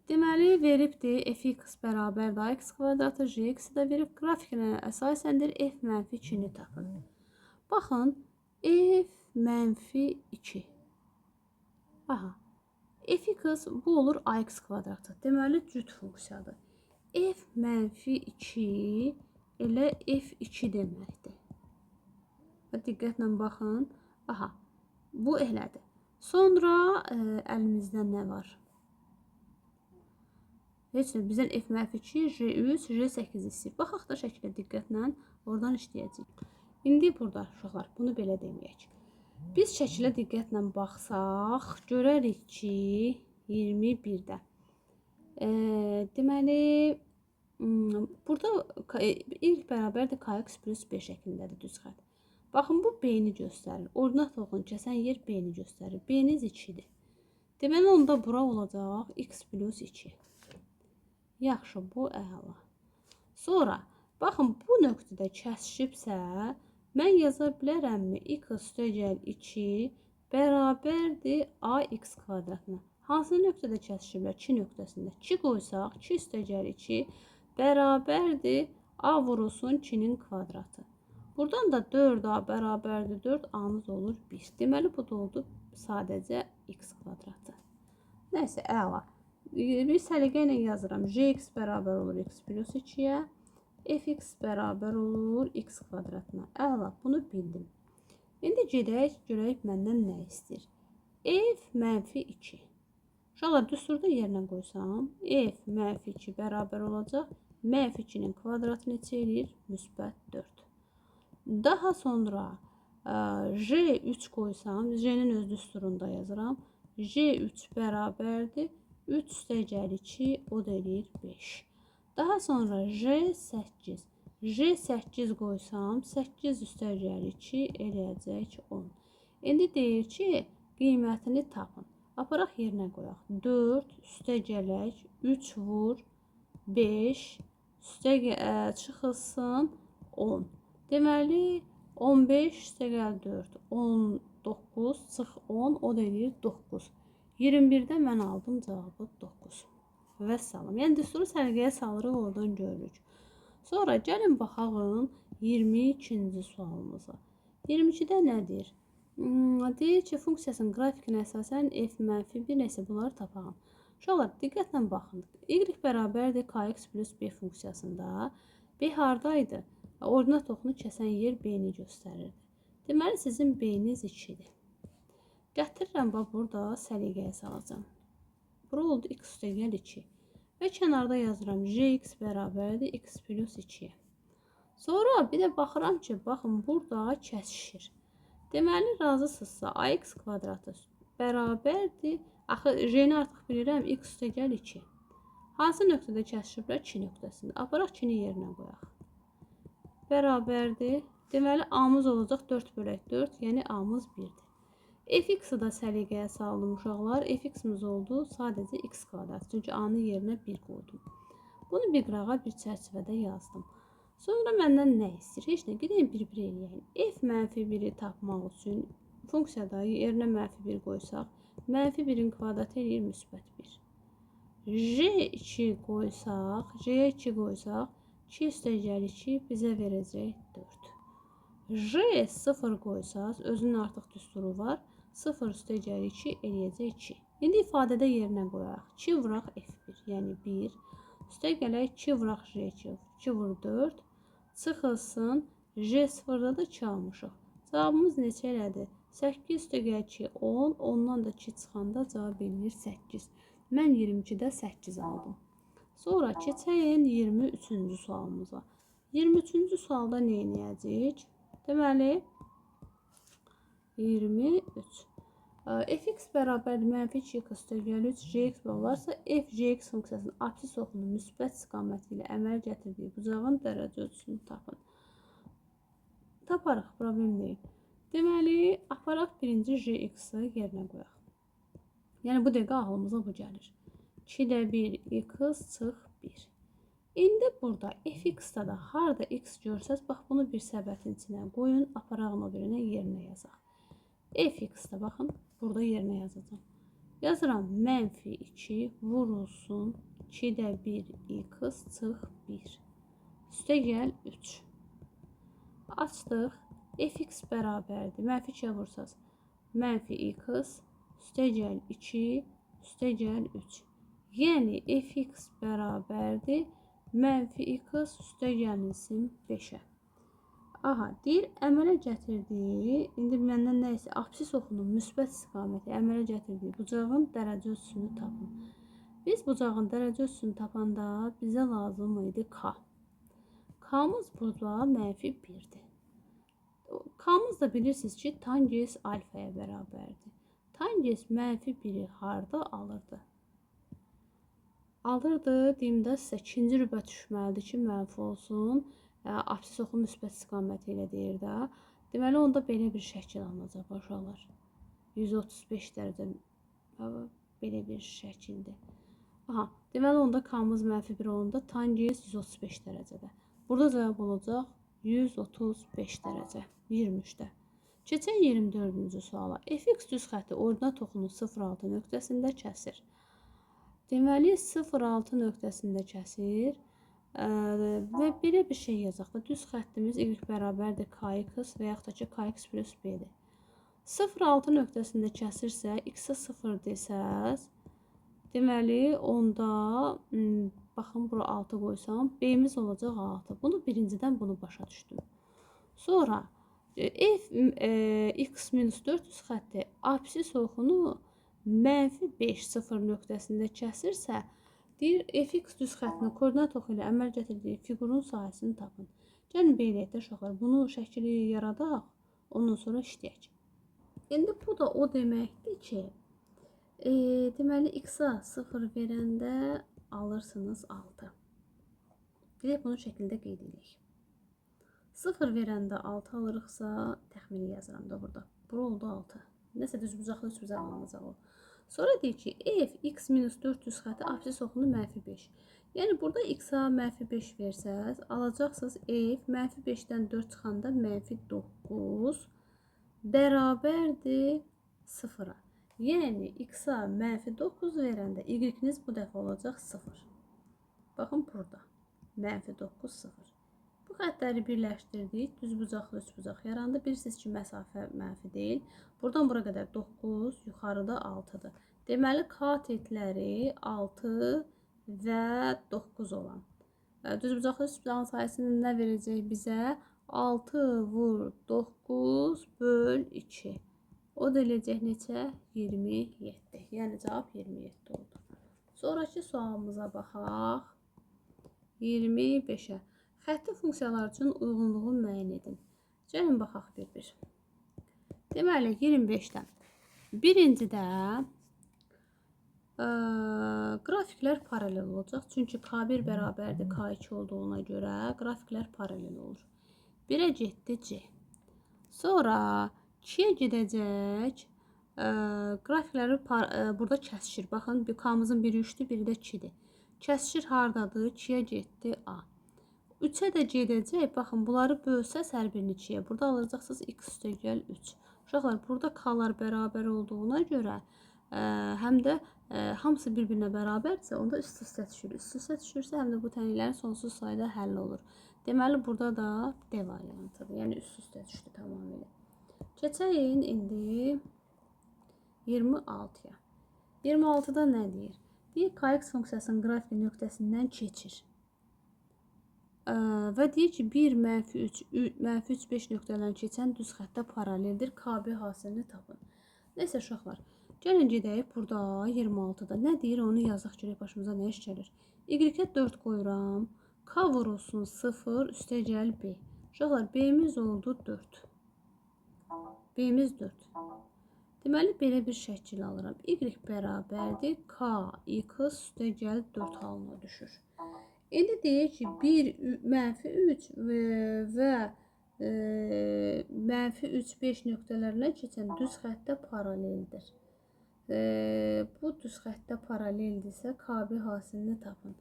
Deməli, veribdir fx bərabərdir ax kvadratı, jx də verib. Qrafikinə əsasendir f-2-ni tapın. Baxın, f-2. Aha, fx bu olur ax kvadratı. Deməli, cüt funksiyadır. f-2 elə f2 deməkdir. Diqqətlə baxın. Aha, bu elədir. Sonra əlimizdə nə var? Heç nə, bizdən f-2, J3, J8 istəyir. Baxaq da şəkildə diqqətlə oradan işləyəcəyik. İndi burada uşaqlar, bunu belə deməyək. Biz şəkilə diqqətlə baxsaq, görərik ki, 21-də. Deməli, burada ilk bərabərdir kx plus 5 şəklindədir düz xətt. Baxın, bu B-ni göstərir. Ordinat oxun kəsən yer B-ni göstərir. B-niz 2-dir. Deməli, onda bura olacaq x plus 2. Yaxşı, bu əla. Sonra, baxın, bu nöqtədə kəsişibsə, mən yaza bilərəmmi? X üstə gəl 2 bərabərdir ax kvadratına. Hansı nöqtədə kəsişirlər? 2 nöqtəsində. 2 qoysaq, 2 üstəgəl 2 bərabərdir A vurulsun 2-nin kvadratı. Buradan da 4A bərabərdir 4, A'mız olur 1. Deməli, bu da oldu sadəcə x kvadratı. Nəysə, əla. Bir səliqə ilə yazıram. Jx bərabər olur x plus 2-yə. Fx bərabər olur x kvadratına. Əla, bunu bildim. İndi gedək, görək məndən nə istəyir. F mənfi 2. Uşaqlar, düsturda yerinə qoysam, f mənfi 2 bərabər olacaq. Mənfi 2-nin kvadratı neçə eləyir? Müsbət 4. Daha sonra J3 qoysam, J-nin öz düsturunda yazıram. J3 bərabərdir. 3 üstəgəl 2, o da eləyir 5. Daha sonra J8. J8 qoysam, 8 üstəgəl 2 eləyəcək 10. İndi deyir ki, qiymətini tapın. Aparaq yerinə qoyaq. 4 üstəgələk 3 vur 5 çıxılsın 10. Deməli, 15 üstəgəl 4, 19 çıx 10, o da eləyir 9. 21-də mən aldım cavabı 9. Vəssalam. Yəni, düsturu səliqəyə salırıq, oradan görürük. Sonra gəlin baxalım 22-ci sualımıza. 22-də nədir? Deyir ki, funksiyasının qrafikinə əsasən f mənfi 1 nəsə bunları tapalım. Uşaqlar, diqqətlə baxın. Y bərabərdir kx plus b funksiyasında. B haradaydı? Ordinat oxunu kəsən yer B-ni göstərirdi. Deməli, sizin B-niz 2-dir. Gətirirəm, burada səliqəyə salacam. Bura oldu x üstəgəl 2. Və kənarda yazıram jx bərabərdir x plus 2-yə. Sonra bir də baxıram ki, baxın, burada kəsişir. Deməli, razısınızsa ax kvadratı bərabərdir. Axı, J-ni artıq bilirəm, x üstəgəl 2. Hansı nöqtədə kəsişirlər? 2 nöqtəsində. Aparaq 2-ni yerinə qoyaq. Bərabərdir. Deməli, A-mız olacaq 4 bölək 4, yəni A-mız 1-dir. Fx-i da səliqəyə saldım uşaqlar. Fx-imiz oldu sadəcə x kvadrat. Çünki A-nın yerinə 1 qoydum. Bunu bir qırağa bir çərçivədə yazdım. Sonra məndən nə istəyir? Heç nə, gedəyim bir-bir eləyəyim. F mənfi 1-i tapmaq üçün funksiyada yerinə mənfi 1 qoysaq, mənfi 1-in kvadratı eləyir müsbət 1. J2 qoysaq, J2 qoysaq, 2 üstəgəl 2 bizə verəcək 4. J0 qoysaq, özünün artıq düsturu var. 0 üstəgəl 2 eləyəcək 2. İndi ifadədə yerinə qoyaq. 2 vuraq F1, yəni 1. Üstəgələk 2 vuraq J2, 2 vur 4. Çıxılsın, J0-da da 2 almışıq. Cavabımız neçə elədi? 8 üstəgəl 2, 10. Ondan da 2 çıxanda cavab eləyir 8. Mən 22-də 8 aldım. Sonra keçəyim 23-cü sualımıza. 23-cü sualda nə edəcəyik? Deməli, 23. Fx bərabər mənfi 2x üstəgəl 3 jx olarsa, f jx funksiyasının apsis oxunun müsbət istiqaməti ilə əməl gətirdiyi bucağın dərəcə ölçüsünü tapın. Taparıq, problem deyil. Deməli, aparaq birinci jx-i yerinə qoyaq. Yəni, bu dəqiqə ağlımıza bu gəlir. 2-də 1 x çıx 1. İndi burada fx-da da harada x görsəz, bax, bunu bir səbətin içinə qoyun, aparağın o birinə yerinə yazaq. Fx-da baxın, burada yerinə yazacağım. Yazıram, mənfi 2 vurulsun 2-də 1 x çıx 1. Üstəgəl 3. Açdıq. Fx bərabərdir. Mənfi 2-yə vursaz. Mənfi x üstəgəl 2 üstəgəl 3. Yəni, fx bərabərdir. Mənfi x üstəgəlinsin 5-ə. Aha, deyir, əmələ gətirdiyi, indi məndən nə isə, apsis oxunun müsbət istiqaməti əmələ gətirdiyi bucağın dərəcə ölçüsünü tapın. Biz bucağın dərəcə ölçüsünü tapanda bizə lazım idi k. K-mız burada mənfi 1-dir. K-mız da bilirsiniz ki, tangens alfaya bərabərdir. Tangens mənfi 1-i harada alırdı? Alırdı, deyim də sizə, ikinci rübə düşməlidir ki, mənfi olsun. Apsis oxu müsbət istiqaməti ilə deyir də. Deməli, onda belə bir şəkil alınacaq, uşaqlar. 135 dərəcə belə bir şəkildir. Aha, deməli, onda K-mız mənfi 1 olanda tangens 135 dərəcədə. Burada cavab olacaq 135 dərəcə. 23-də. Keçən 24-cü suala. Fx düz xətti ordinat oxunun 0,6 nöqtəsində kəsir. Deməli 0,6 nöqtəsində kəsir və belə bir şey yazaq da düz xəttimiz y bərabərdir kx və yaxud da ki kx plus b-dir. 0,6 nöqtəsində kəsirsə x-ə 0 desəz, deməli onda baxın bura 6 qoysam b-miz olacaq 6. Bunu birincidən bunu başa düşdüm. Sonra x minus 400 xətti absis oxunu -5 0 nöqtəsində kəsirsə, deyir fx düz xəttinin koordinat oxu ilə əməl gətirdiyi fiqurun sahəsini tapın. Gəlin belə etək uşaqlar, bunu şəkili yaradaq, ondan sonra işləyək. İndi bu da o deməkdir ki, deməli x-a 0 verəndə alırsınız 6. Deyək bunu şəkildə qeyd edək. 0 verəndə 6 alırıqsa, təxmini yazıram da burada. Bura oldu 6. Nəsə düzbucaqlı üç-bucaq alınacaq o. Sonra deyir ki, f x minus 400 xətti absis oxunu -5. Yəni burada x-a -5 versəz, alacaqsınız f -5-dən 4 çıxanda -9 bərabərdir 0-a. Yəni x-a -9 verəndə y-niz bu dəfə olacaq 0. Baxın burada. -9 0. Bu xəttləri birləşdirdik. Düzbucaqlı üçbucaq yarandı. Bilirsiniz ki, məsafə mənfi deyil. Buradan bura qədər 9, yuxarıda 6-dır. Deməli, katetləri 6 və 9 olan. Düzbucaqlı üçbucağın sayəsini nə verəcək bizə? 6 vur 9 böl 2. O da eləyəcək neçə? 27. Yəni cavab 27 oldu. Sonraki sualımıza baxaq. 25-ə. Xətti funksiyalar üçün uyğunluğu müəyyən edin. Gəlin baxaq bir-bir. Deməli 25-dən. Birincidə qrafiklər paralel olacaq. Çünki K1 bərabərdir K2 olduğuna görə qrafiklər paralel olur. 1-ə getdi C. Sonra 2-yə gedəcək. Qrafikləri burada kəsişir. Baxın, K-mızın biri 3-dür, biri də 2-dir. Kəsişir hardadır? 2-yə getdi A. 3-ə də gedəcək. Baxın, bunları bölsəz hər birini 2-yə. Burada alacaqsınız x üstəgəl 3. Uşaqlar, burada k-lar bərabər olduğuna görə həm də hamısı bir-birinə bərabərdirsə, onda üst-üstə düşür. Üst-üstə düşürsə, həm də bu tənliklərin sonsuz sayda həll olur. Deməli, burada da D variantıdır. Yəni, üst-üstə düşdü tamamilə. Keçəyin indi 26-ya. 26-da nə deyir? Deyir, kx funksiyasının qrafiki nöqtəsindən keçir. Və deyir ki, 1, -3, -3, 5 nöqtələrini keçən düz xəttə paraleldir. KB hasilini tapın. Neysə, uşaqlar, gəlin gedəyik burada 26-da. Nə deyir, onu yazaq görək başımıza nə iş gəlir. Y-ə 4 qoyuram. K vurulsun 0, üstəgəl B. Uşaqlar, B-miz oldu 4. B-miz 4. Deməli, belə bir şəkil alıram. Y bərabərdir K, x üstəgəl 4 halına düşür. İndi deyək ki, 1, -3 və -3, 5 nöqtələrinə keçən düz xəttə paraleldir. Bu düz xəttə paraleldirsə, KB hasilini tapın.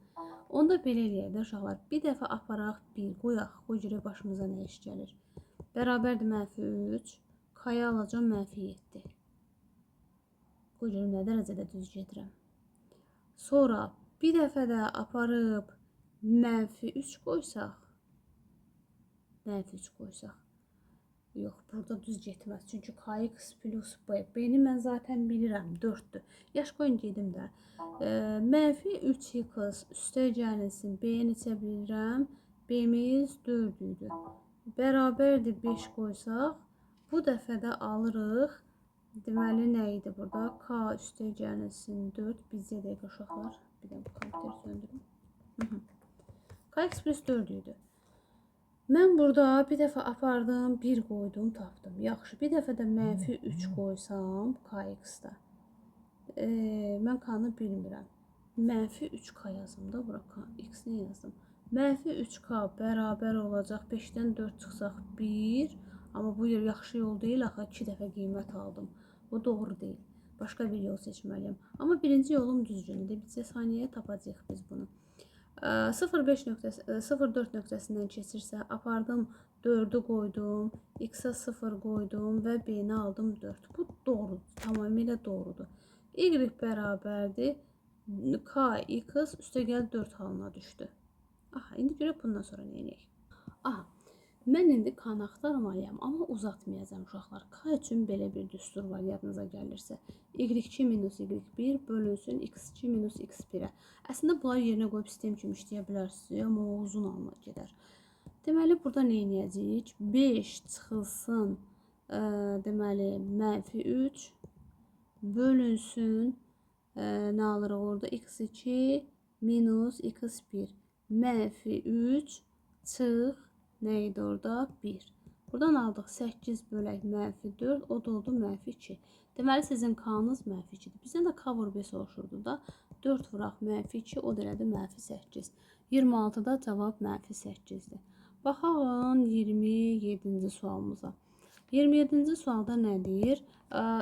Onda belə eləyək də uşaqlar. Bir dəfə aparaq 1 qoyaq. Qoy görək başımıza nə iş gəlir. Bərabərdir -3. K-ya alacam -7. Qoy görək nə dərəcədə düz gedirəm. Sonra bir dəfə də aparıb -3 qoysaq. -3 qoysaq. Yox, burada düz getməz. Çünki kx plus b. B-ni mən zaten bilirəm. 4-dür. Yaş qoyun gedim də. -3x üstəgəlsin. B-ni neçə bilirəm? B-miz 4 idi. Bərabərdir 5 qoysaq. Bu dəfə də alırıq. Deməli nə idi burada? K üstəgəlsin 4. Bizdə dəqiq uşaqlar. Bir də bu kompüteri söndürüm. Kx plus 4 idi. Mən burada bir dəfə apardım, 1 qoydum, tapdım. Yaxşı, bir dəfə də -3 qoysam kx-da. Mən k-nı bilmirəm. -3k yazım da bura. X nə yazdım? -3k bərabər olacaq. 5-dən 4 çıxsaq 1. Amma bu yaxşı yol deyil. Axı 2 dəfə qiymət aldım. Bu doğru deyil. Başqa bir yol seçməliyəm. Amma birinci yolum düzgündür. Bizcə saniyəyə tapacağıq biz bunu. 0,5 nöqtəsi, 0,4 nöqtəsindən keçirsə, apardım 4'ü qoydum, x-ə 0 qoydum və b-ni aldım 4. Bu doğrudur, tamamilə doğrudur. Y bərabərdir kx üstəgəl 4 halına düşdü. Aha, indi görək bundan sonra nə edək? Aha, mən indi k-nı axtarmalıyam, amma uzatmayacağım uşaqlar. K üçün belə bir düstur var, yadınıza gəlirsə. y2 minus y1 bölünsün x2 minus x1-ə. Əslində bunları yerinə qoyub sistem kimi işləyə bilərsiniz, amma o uzun alma gedər. Deməli, burada nə edəcəyik? 5 çıxılsın, deməli, -3 bölünsün, nə alırıq orada? x2 minus x1 -3 çıx, nə idi orada? 1. Buradan aldıq 8 bölək -4, o da oldu -2. Deməli, sizin k-nız -2-dir. Bizdən də k vur 5 soruşurdu da. 4 vuraq -2, o da elədi -8. 26-da cavab -8-dir. Baxalım 27-ci sualımıza. 27-ci sualda nə deyir?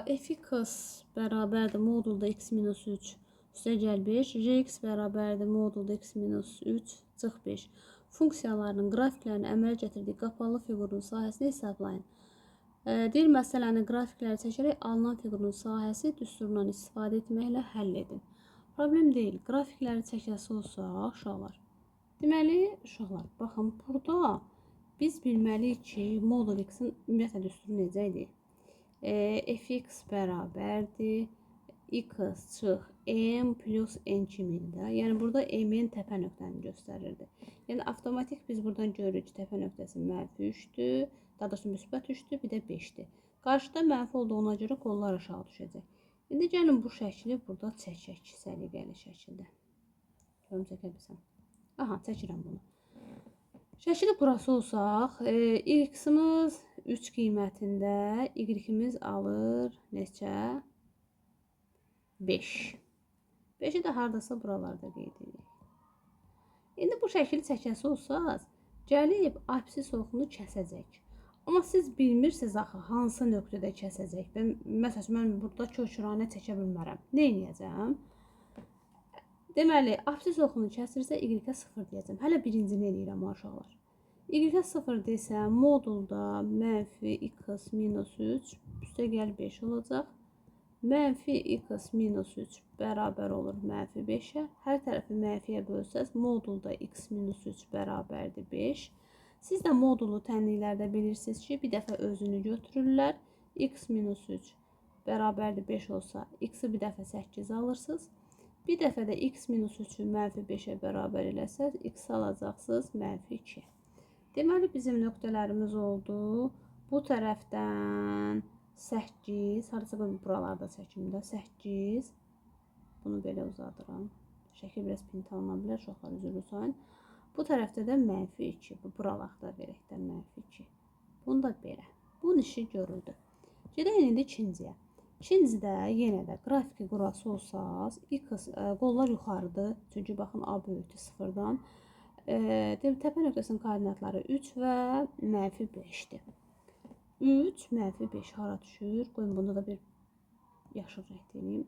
Fx bərabərdir modulda x minus 3 üstəgəl 5. Rx bərabərdir modulda x minus 3 çıx 5. Funksiyalarının qrafiklərini əmələ gətirdiyi qapalı fiqurun sahəsini hesablayın. Deyir, məsələni qrafikləri çəkərək alınan fiqurun sahəsi düsturundan istifadə etməklə həll edin. Problem deyil. Qrafikləri çəkəsi olsa, uşaqlar. Deməli, uşaqlar, baxın, burada biz bilməliyik ki, modul x-in ümumiyyətlə düsturu necə idi? Fx bərabərdir x çıx m plus n kimində. Yəni, burada m-in təpə nöqtəni göstərirdi. Yəni, avtomatik biz buradan görürük ki, təpə nöqtəsi -3-dür, daha doğrusu müsbət 3-dür, bir də 5-dir. Qarşıda mənfi olduğuna görə qollar aşağı düşəcək. İndi gəlin bu şəkli burada çəkək, səliqəli şəkildə. Görüm çəkə bilsəm. Aha, çəkirəm bunu. Şəkili burası olsaq, x-imiz 3 qiymətində, y-imiz alır neçə? 5. 5-i də haradasa buralarda qeyd edirik. İndi bu şəkili çəkəsi olsaq, gəlib absis oxunu kəsəcək. Amma siz bilmirsiniz axı hansı nöqtədə kəsəcək. Məsələn, mən burada kökranə çəkə bilmərəm. Nə edəcəm? Deməli, absis oxunu kəsirsə y-ə 0 deyəcəm. Hələ birincini eləyirəm uşaqlar. Y-ə 0 desəm, modulda -x minus 3 üstəgəl 5 olacaq. -x minus 3 bərabər olur -5-ə. Hər tərəfi mənfiyə bölsəz, modulda x minus 3 bərabərdir 5. Siz də modulu tənliklərdə bilirsiniz ki, bir dəfə özünü götürürlər. X minus 3 bərabərdir 5 olsa, x-i bir dəfə 8 alırsınız. Bir dəfə də x minus 3-ü -5-ə bərabər eləsəz, x alacaqsınız -2. Deməli, bizim nöqtələrimiz oldu. Bu tərəfdən 8, harasa buralarda çəkim də 8. Bunu belə uzadıram. Şəkil biraz pintalana bilər, uşaqlar üzr sayın. Bu tərəfdə də -2. Bu buralarda verəkdən -2. Bunu da belə. Bunun işi görüldü. Gedək indi ikinciyə. İkincidə yenə də qrafiki qurası olsaz, qollar yuxarıdır. Çünki baxın A böyükdür 0-dan. Təpə nöqtəsinin koordinatları 3 və -5-dir. 3 -5 hara düşür? Qoyun bunda da bir yaşıl rəng edeyim.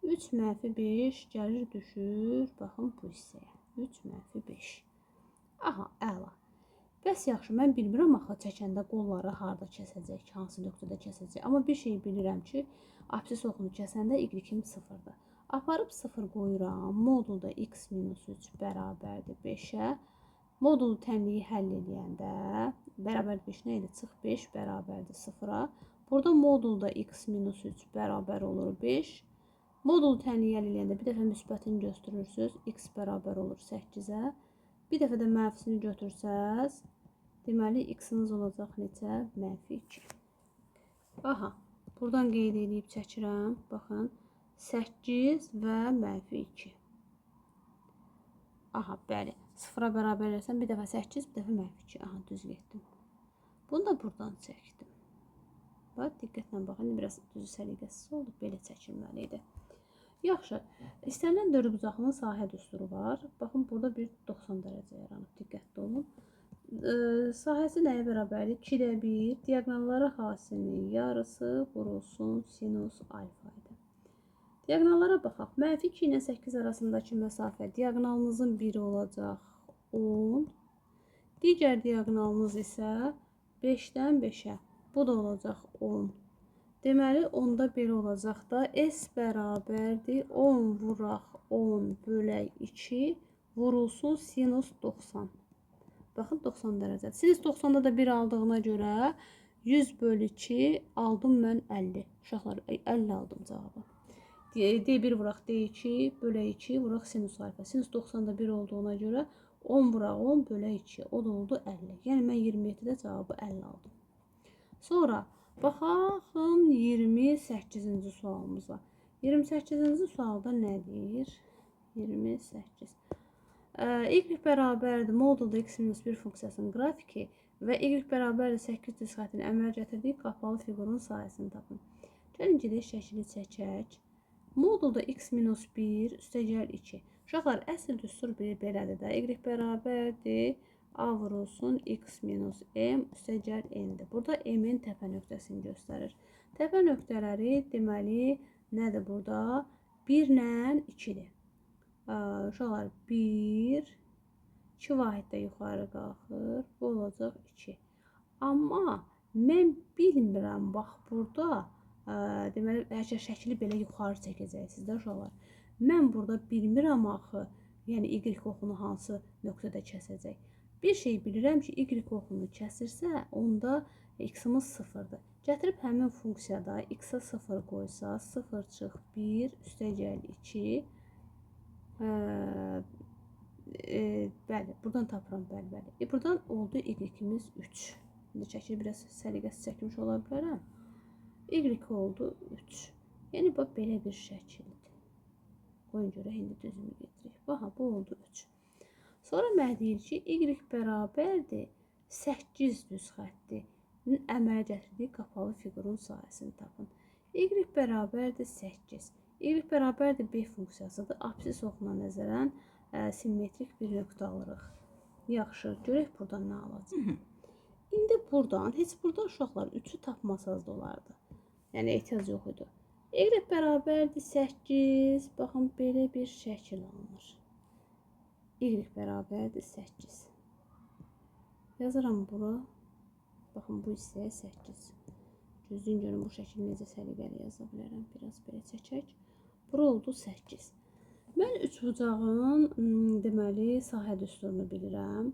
3 -5 gəlir düşür. Baxın bu hissəyə. 3 -5. Aha, əla. Bəs yaxşı, mən bilmirəm axı çəkəndə qolları harda kəsəcək, hansı nöqtədə kəsəcək. Amma bir şey bilirəm ki, absis oxunu kəsəndə y-im 0-dır. Aparıb 0 qoyuram. Modulda x minus 3 bərabərdir 5-ə. Modulu tənliyi həll edəndə, bərabər 5 nə idi? Çıx 5 bərabərdir 0-a. Burada modulda x minus 3 bərabər olur 5. Modulu tənliyi həll edəndə bir dəfə müsbətini götürürsünüz. X bərabər olur 8-ə. Bir dəfə də mənfisini götürsəz, deməli, x-iniz olacaq neçə? -2. Aha, buradan qeyd edib çəkirəm. Baxın, 8 və -2. Aha, bəli. 0-a bərabər eləsəm, bir dəfə 8, bir dəfə -2. Aha, düz getdim. Bunu da buradan çəkdim. Bax, diqqətlə baxın, biraz düzü səliqəsiz oldu. Belə çəkilməli idi. Yaxşı, istənilən dördbucaqlının sahə düsturu var. Baxın, burada bir 90 dərəcə yaranıb, diqqətli olun. Sahəsi nəyə bərabərdir? 2-də 1, diaqonalları hasinin yarısı vurulsun sinus alfa idi. Diaqonallara baxaq. -2 ilə 8 arasındakı məsafə diaqonalınızın biri olacaq 10. Digər diaqonalınız isə 5-dən 5-ə. Bu da olacaq 10. Deməli, onda belə olacaq da S bərabərdir 10 vuraq 10 bölək 2 vurulsun sinus 90. Baxın 90 dərəcədir. Sinus 90-da da 1 aldığına görə 100 bölü 2 aldım mən 50. Uşaqlar 50 aldım cavabı. D1 vuraq D2 bölək 2 vuraq sinus alfa. Sinus 90-da 1 olduğuna görə 10 vuraq 10 bölək 2. O da oldu 50. Yəni mən 27-də cavabı 50 aldım. Sonra baxın 28-ci sualımıza. 28-ci sualda nədir? 28. Y bərabərdir modulda x-1 funksiyasının qrafiki və y bərabərdir 8 düz xəttin əmələ gətirdiyi qapalı fiqurun sahəsini tapın. Gəlin gedək şəkili çəkək. Modulda x-1 üstəgəl 2. Uşaqlar, əsl düstur belədir də. Y bərabərdir a vurulsun x minus m üstəgəl n-dir. Burada m-in təpə nöqtəsini göstərir. Təpə nöqtələri deməli nədir burada? 1 ilə 2-dir. Uşaqlar 1, 2 vahiddə yuxarı qalxır. Bu olacaq 2. Amma mən bilmirəm, bax burada, deməli, şəkili belə yuxarı çəkəcəksiniz də uşaqlar. Mən burada bilmirəm axı, yəni y oxunu hansı nöqtədə kəsəcək. Bir şey bilirəm ki, y oxunu kəsirsə, onda x-imiz 0-dır. Gətirib həmin funksiyada x-a 0 qoysa, 0 çıx 1 üstəgəl 2. Bəli, buradan tapıram, bəli. Buradan oldu y-imiz 3. İndi şəkil biraz səliqəsiz çəkmiş ola bilərəm. Y oldu 3. Yəni, bu belə bir şəkildir. Qoyun görək, indi düzümü getirik. Baxa, bu oldu 3. Sonra mənə deyir ki, y bərabərdir 8 düz xətti əmələ gətirdiyi qapalı fiqurun sahəsini tapın. Y bərabərdir 8. Y bərabərdir b funksiyasıdır. Absis oxuna nəzərən simmetrik bir nöqtə alırıq. Yaxşı, görək buradan nə alacaq. İndi buradan, heç burada uşaqlar 3-ü tapmasaz da olardı. Yəni, ehtiyac yox idi. Y bərabərdir 8. Baxın, belə bir şəkil alınır. Y bərabərdir 8. Yazıram bura. Baxın, bu hissəyə 8. Gözləyin görün, bu şəkil necə səliqəli yaza bilərəm. Biraz belə çəkək. Bura oldu 8. Mən üçbucağın deməli sahə düsturunu bilirəm.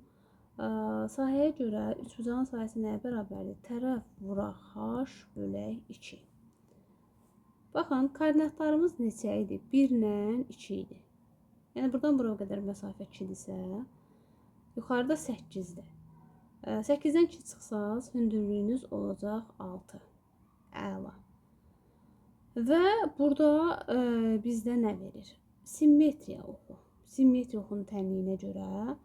Sahəyə görə üçbucağın sahəsi nəyə bərabərdir? Tərəf vuraq h bölək 2. Baxın, koordinatlarımız neçə idi? 1 ilə 2 idi. Yəni, buradan buraya qədər məsafə 2-dirsə, yuxarıda 8-dir. 8-dən 2 çıxsaz, hündürlüyünüz olacaq 6. Əla. Və burada bizdə nə verir? Simmetriya oxu. Simmetriya oxunun tənliyinə görə,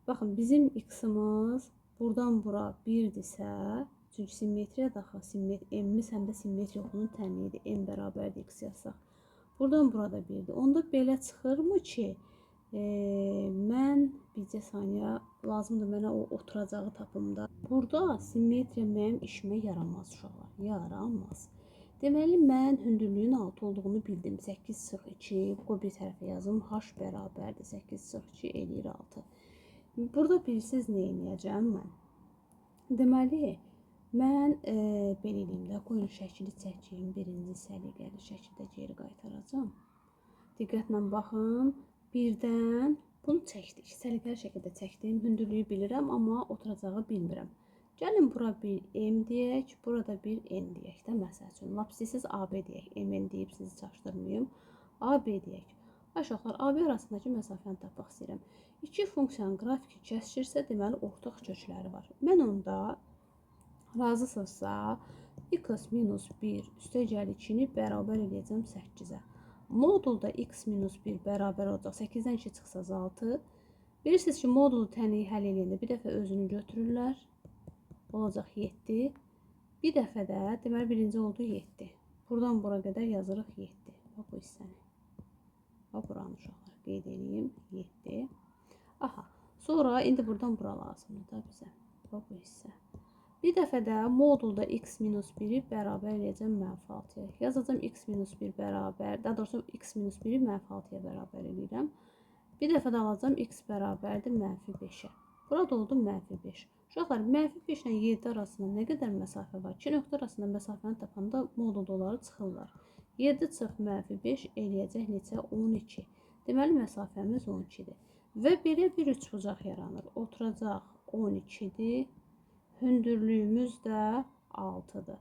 baxın, bizim x-imiz buradan bura 1-dirsə, çünki simmetriya daxil, m-imiz həm də simmetriya oxunun tənliyidir. M bərabərdir x yazsaq. Buradan burada 1-dir. Onda belə çıxırmı ki, mən bircə saniyə lazımdır mənə o oturacağı tapımda. Burada simmetriya mənim işimə yaramaz uşaqlar. Yaramaz. Deməli, mən hündürlüyün 6 olduğunu bildim. 8 sıx 2, bu bir tərəfə yazım. H bərabərdir. 8 sıx 2 eləyir 6. Burada bilirsiniz nə edəcəm mən? Deməli, mən belə eləyim də, qoyun şəkili çəkeyim. Birinci səliqəli şəkildə geri qaytaracağım. Diqqətlə baxın. Birdən bunu çəkdik. Səliqəli şəkildə çəkdim. Hündürlüyü bilirəm, amma oturacağı bilmirəm. Gəlin, bura bir m deyək, burada bir n deyək də, məsəl üçün. Lap siz AB deyək, mn deyib sizi çaşdırmayım. AB deyək. Aşağılar, AB arasındakı məsafəni tapmaq istəyirəm. İki funksiyanın qrafiki kəsişirsə, deməli, ortaq kökləri var. Mən onda razısınızsa, x-1 üstəgəl 2-ni bərabər edəcəm 8-ə. Modulda x-1 bərabər olacaq. 8-dən 2 çıxsaz 6. Bilirsiniz ki, modulu tənliyi həll edəndə bir dəfə özünü götürürlər. Olacaq 7. Bir dəfə də, deməli, birinci oldu 7. Buradan bura qədər yazırıq 7. Bax, bu hissəni. Bax, buranı uşaqlar qeyd edeyim. 7. Aha. Sonra, indi buradan bura lazımdır da bizə. Bax, bu hissə. Bir dəfə də modulda x minus 1-i bərabər edəcəm mənfi 6-ya. Yazacağım x minus 1 bərabər, daha doğrusu x minus 1-i mənfi 6-ya bərabər edirəm. Bir dəfə də alacağım x bərabərdir mənfi 5-ə. Burada oldu mənfi 5. Uşaqlar, mənfi 5 ilə 7 arasında nə qədər məsafə var? 2 nöqtə arasında məsafəni tapanda modulda onları çıxırlar. 7 çıx mənfi 5 eləyəcək neçə? 12. Deməli, məsafəmiz 12-dir. Və belə bir üçbucaq yaranır. Oturacaq 12-dir. Hündürlüyümüz də 6-dır.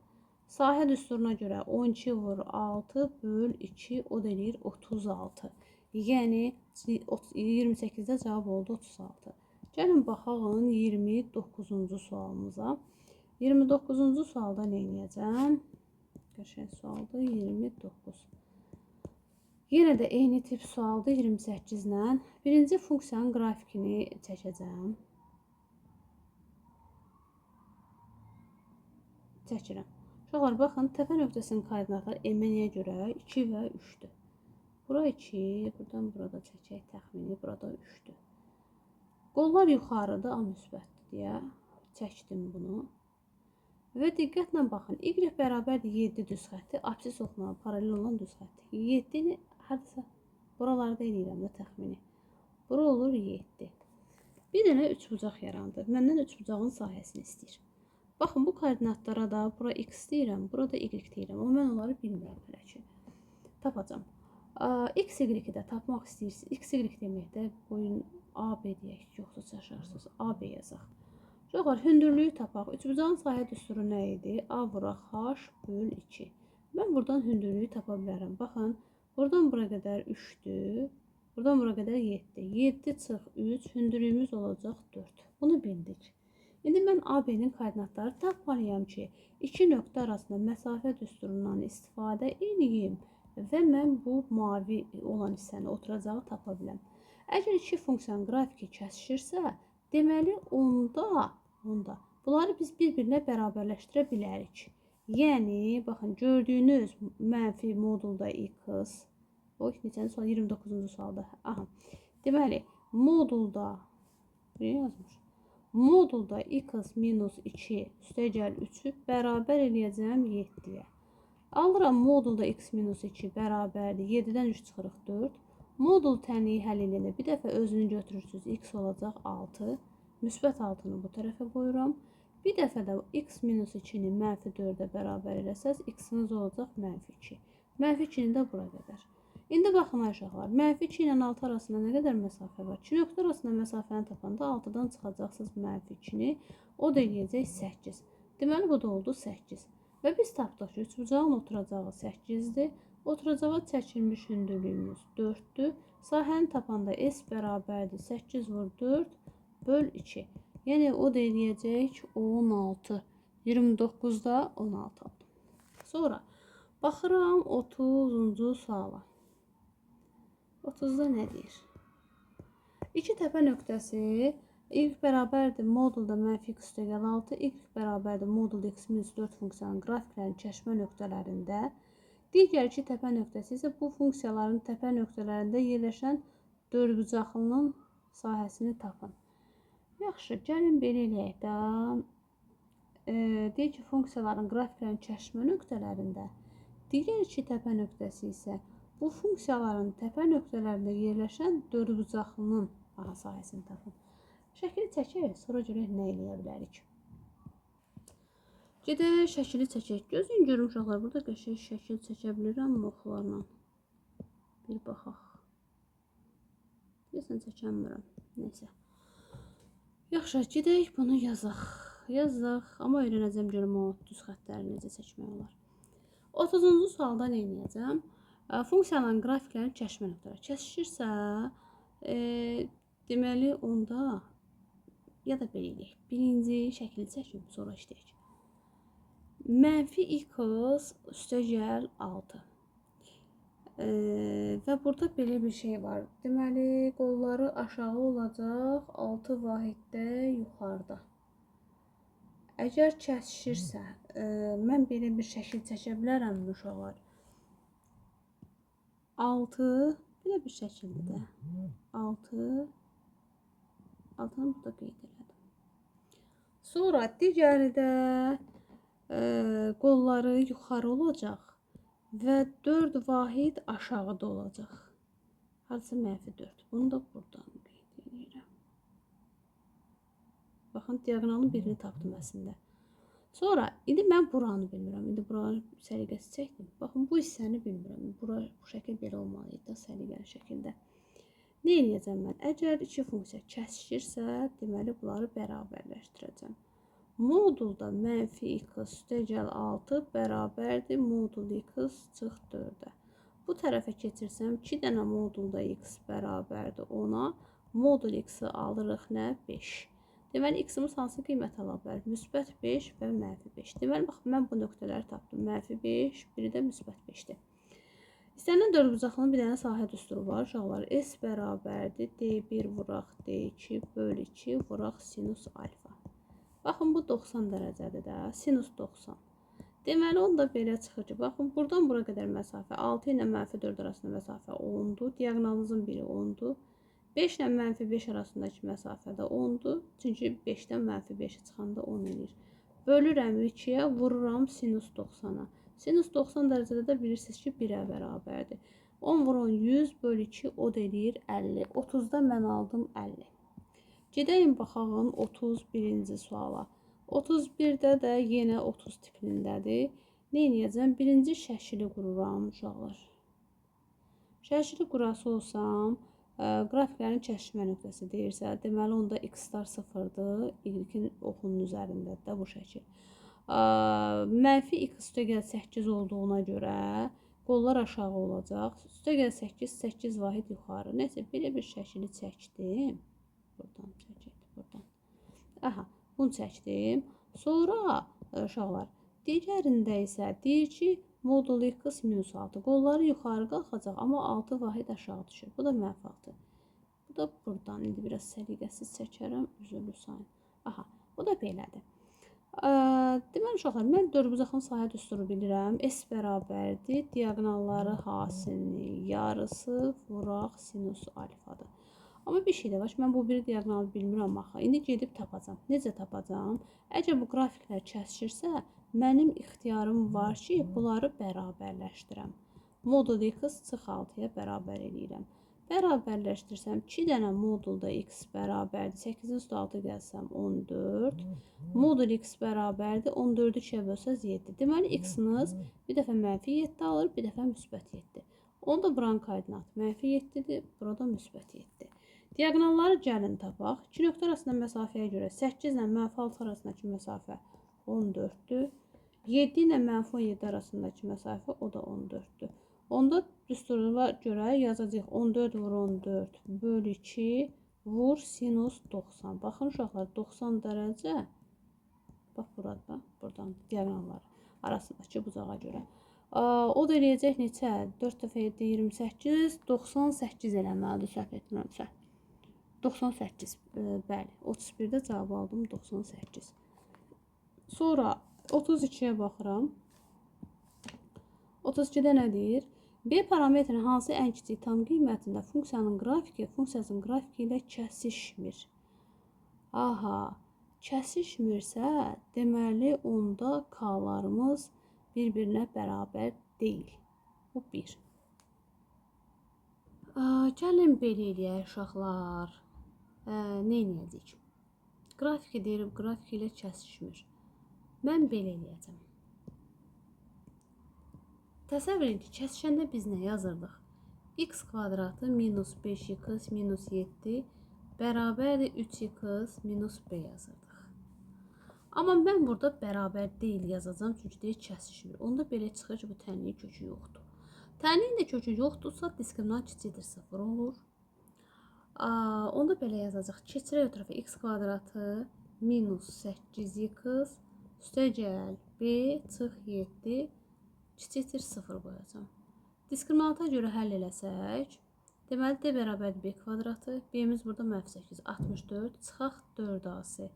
Sahə düsturuna görə 12 vur 6 böl 2 o da eləyir 36. Yəni 28-də cavab oldu 36. Gəlin baxalım 29-cu sualımıza. 29-cu sualda nə edəcəm? Qəşəng sualdır 29. Yenə də eyni tip sualdır 28 ilə. Birinci funksiyanın qrafikini çəkəcəm. Çəkirəm. Uşaqlar, baxın, təpə nöqtəsinin koordinatları MN-yə görə 2 və 3-dür. Bura 2, buradan burada çəkək təxmini, burada 3-dür. Qollar yuxarıda, A müsbətdir deyə çəkdim bunu. Və diqqətlə baxın, Y bərabərdir 7 düz xətti, absis oxuna paralel olan düz xətti. 7-ni hadisə buralarda eləyirəm də təxmini. Bura olur 7. Bir dənə üçbucaq yarandı. Məndən üçbucağın sahəsini istəyir. Baxın, bu koordinatlara da bura x deyirəm, burada y deyirəm. Amma mən onları bilmirəm hələ ki. Tapacam. X, y-i də tapmaq istəyirsiniz. X, y deməkdə qoyun AB deyək, yoxsa çaşarsınız. AB yazaq. Uşaqlar, hündürlüyü tapaq. Üçbucağın sahə düsturu nə idi? A vuraq h böl 2. Mən buradan hündürlüyü tapa bilərəm. Baxın, buradan bura qədər 3-dür. Buradan bura qədər 7. 7 çıx 3, hündürlüyümüz olacaq 4. Bunu bildik. İndi mən AB-nin koordinatları tapmalıyam ki, iki nöqtə arasında məsafə düsturundan istifadə edeyim və mən bu mavi olan hissəni oturacağı tapa biləm. Əgər iki funksiyanın qrafiki kəsişirsə, deməli onda bunları biz bir-birinə bərabərləşdirə bilərik. Yəni, baxın, gördüyünüz mənfi modulda x, neçənci sual? 29-cu sualda. Aha. Deməli, modulda, yazmış. Modulda x minus 2 üstəgəl 3-ü bərabər eləyəcəm 7-yə. Alıram modulda x minus 2 bərabərdir. 7-dən 3 çıxırıq 4. Modul tənliyi həll edəndə bir dəfə özünü götürürsünüz. X olacaq 6. Müsbət 6-nı bu tərəfə qoyuram. Bir dəfə də x minus 2-ni mənfi 4-ə bərabər eləsəz, x-iniz olacaq mənfi 2. Mənfi 2-ni də bura qədər. İndi baxın aşağılar, mənfi 2 ilə 6 arasında nə qədər məsafə var? 2 nöqtə arasında məsafəni tapanda 6-dan çıxacaqsınız mənfi 2-ni, o da eləyəcək 8. Deməli, bu da oldu 8. Və biz tapdıq ki, üçbucağın oturacağı 8-dir. Oturacağa çəkilmiş hündürlüyümüz 4-dür. Sahəni tapanda S bərabərdir 8 vur 4 böl 2. Yəni, o da eləyəcək 16. 29-da 16 aldım. Sonra baxıram 30-cu suala. 30-da nə deyir? İki təpə nöqtəsi y bərabərdir modulda mənfi x üstəgəl 6, y bərabərdir modulda x minus 4 funksiyanın qrafiklərin kəşfə nöqtələrində. Digər iki təpə nöqtəsi isə bu funksiyaların təpə nöqtələrində yerləşən dördbucaqlının sahəsini tapın. Yaxşı, gəlin belə eləyək də. Deyək ki, funksiyaların qrafiklərin kəşfə nöqtələrində. Digər iki təpə nöqtəsi isə bu funksiyaların təpə nöqtələrində yerləşən dördbucaqlının sahəsini tapın. Şəkili çəkək, sonra görək nə eləyə bilərik. Gedək şəkili çəkək. Gözün görüm uşaqlar, burada qəşəng şəkil çəkə bilirəm oxlarla. Bir baxaq. Deyəsən çəkəmirəm. Neysə. Yaxşı, gedək bunu yazaq. Yazaq, amma öyrənəcəm görüm o düz xəttləri necə çəkmək olar. 30-cu sualda nə edəcəm? Funksiyanın qrafiklərini kəşfə nöqtələri kəsişirsə, deməli onda ya da belə eləyək. Birinci şəkili çəkib, sonra işləyək. Mənfi x üstəgəl 6. Və burada belə bir şey var. Deməli, qolları aşağı olacaq, 6 vahiddə yuxarıda. Əgər kəsişirsə, mən belə bir şəkil çəkə bilərəm uşaqlar. 6 belə bir şəkildə də 6'nı burada qeyd elədim. Sonra digəri də qolları yuxarı olacaq və 4 vahid aşağıda olacaq. Hardasa -4. Bunu da buradan qeyd edirəm. Baxın, diaqonalın birini tapdım əslində. Sonra, indi mən buranı bilmirəm. İndi buranı səliqəsi çəkdim. Baxın, bu hissəni bilmirəm. Bu şəkil belə olmalıydı da, səliqəli şəkildə. Nə edəcəm mən? Əgər iki funksiya kəsişirsə, deməli, bunları bərabərləşdirəcəm. Modulda -x üstəgəl 6 bərabərdir modul x çıx 4-ə. Bu tərəfə keçirsəm, 2 dənə modulda x bərabərdir 10-a. Modul x-i alırıq nə? 5. Deməli, x-imiz hansı qiymət ala bilər? Müsbət 5 və -5. Deməli, bax, mən bu nöqtələri tapdım. -5, biri də müsbət 5-dir. İstənilən dördbucaqlının bir dənə sahə düsturu var. Uşaqlar, S bərabərdir. D1 vuraq D2 bölü 2 vuraq sinus alfa. Baxın, bu 90 dərəcədir də. Sinus 90. Deməli, onda belə çıxır ki, baxın, buradan bura qədər məsafə 6 ilə -4 arasında məsafə 10-dur. Diaqonalımızın biri 10-dur. 5 ilə -5 arasındakı məsafə də 10-dur. Çünki 5-dən -5 çıxanda 10 edir. Bölürəm 2-yə, vururam sinus 90-a. Sinus 90 dərəcədə də bilirsiniz ki, 1-ə bərabərdir. 10 vur 10, 100 bölü 2 o da eləyir 50. 30-da mən aldım 50. Gedəyim baxağın 31-ci suala. 31-də də yenə 30 tipindədir. Nə edəcəm? Birinci şəkili qururam uşaqlar. Şəkili qurası olsam, qrafiklərin kəsişmə nöqtəsi deyirsə, deməli onda x-lar 0-dır, y-in oxunun üzərindədir də bu şəkil. -x üstəgəl 8 olduğuna görə qollar aşağı olacaq. Üstəgəl 8, 8 vahid yuxarı. Nəsə, belə bir şəkili çəkdim. Buradan çəkdim, buradan. Aha, bunu çəkdim. Sonra, uşaqlar, digərində isə deyir ki, modul x minus 6. Qolları yuxarı qalxacaq, amma 6 vahid aşağı düşür. Bu da mənfaatdır. Bu da buradan. İndi biraz səliqəsiz çəkərəm. Üzülü sayın. Aha, bu da belədir. Deməli, uşaqlar, mən dördbucaqlının sahə düsturu bilirəm. S bərabərdir. Diaqonalları hasilinin yarısı vuraq sinus alfadır. Amma bir şey də var ki, mən bu biri diaqonalı bilmirəm axı. İndi gedib tapacam. Necə tapacam? Əgər bu qrafiklər kəsişirsə, mənim ixtiyarım var ki, bunları bərabərləşdirəm. Modul x çıx 6-ya bərabər eləyirəm. Bərabərləşdirsəm, 2 dənə modulda x bərabərdir. 8-in üstü 6 gəlsəm 14. Modul x bərabərdir. 14-ü 2-yə bölsəz 7. Deməli, x-ınız bir dəfə -7 alır, bir dəfə müsbət 7. Onda buranın koordinatı -7-dir, burada müsbət 7-dir. Diaqonalları gəlin tapaq. 2 nöqtə arasında məsafəyə görə 8 ilə -6 arasındakı məsafə 14-dür. 7 ilə -17 arasındakı məsafə o da 14-dür. Onda düsturuna görə yazacağıq 14 vur 14 bölü 2 vur sinus 90. Baxın uşaqlar, 90 dərəcə. Bax burada, buradan diaqonalları arasındakı bucağa görə. O da eləyəcək neçə? 4 dəfə 7, 28, 98 eləməlidir, səhv etmirəmsə. 98, bəli. 31-də cavab aldım, 98. Sonra 32-yə baxıram. 32-də nə deyir? B parametrinin hansı ən kiçik tam qiymətində funksiyasının qrafiki ilə kəsişmir. Aha, kəsişmirsə, deməli onda k-larımız bir-birinə bərabər deyil. Bu 1. Gəlin belə eləyək uşaqlar. Nə eləyəcək? Qrafiki deyirəm, qrafiki ilə kəsişmir. Mən belə eləyəcəm. Təsəvvür edin ki, kəsişəndə biz nə yazırdıq? X kvadratı minus 5x minus 7 bərabərdir 3x minus b yazırdıq. Amma mən burada bərabər deyil yazacağım, çünki deyil kəsişmir. Onda belə çıxır ki, bu tənliyin kökü yoxdur. Tənliyin də kökü yoxdursa, diskriminant kiçikdir 0 olur. Onda belə yazacaq. Keçirək o tərəfə x kvadratı minus 8x üstəgəl b çıx 7 kiçikdir 0 qoyacam. Diskriminanta görə həll eləsək, deməli d bərabərdir b kvadratı. B-miz burada -8, 64. Çıxaq 4a-sı.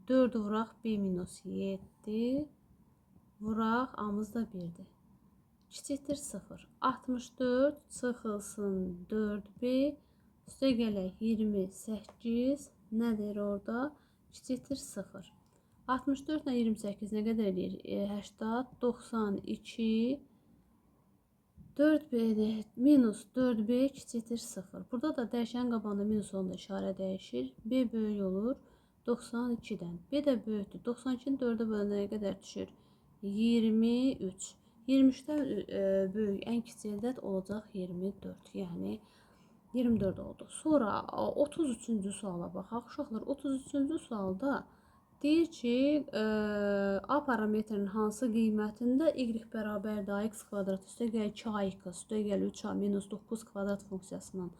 4 vuraq b minus 7. Vuraq a-mız da 1-dir. Kiçikdir 0. 64 çıxılsın 4b. Üstə gələk 28. Nədir orada? Kiçikdir 0. 64 ilə 28 nə qədər eləyir? 80, 92, 4b minus 4b kiçikdir 0. Burada da dəyişənin qabağında minus olanda işarə dəyişir. B böyük olur 92-dən. B də böyükdür. 92-nin 4-ə bölənə nə qədər düşür? 23. 23-dən böyük ən kiçik ədəd olacaq 24. Yəni 24 oldu. Sonra 33-cü suala baxaq. Uşaqlar 33-cü sualda deyir ki, A parametrinin hansı qiymətində y bərabərdir x kvadrat üstəgəl 2ax üstəgəl 3a minus 9 kvadrat funksiyasının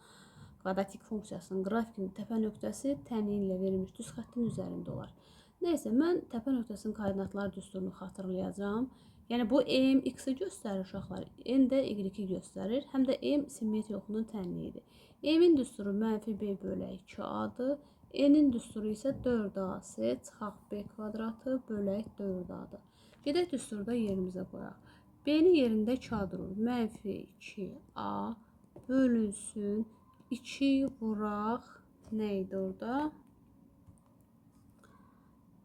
kvadratik funksiyasının qrafikinin təpə nöqtəsi təyin ilə verilmiş düz xəttin üzərində olar. Neysə, mən təpə nöqtəsinin koordinatlar düsturunu xatırlayacağım. Yəni bu m x-i göstərir uşaqlar, n də y-i göstərir. Həm də m simmetriya oxunun tənliyidir. M-in düsturu mənfi b bölək 2a-dır. N-in düsturu isə 4ac çıxaq b kvadratı bölək 4a-dır. Gedək düsturda yerimizə qoyaq. B-nin yerində 2a durur. Mənfi 2a bölünsün 2 vuraq. Nə idi orada?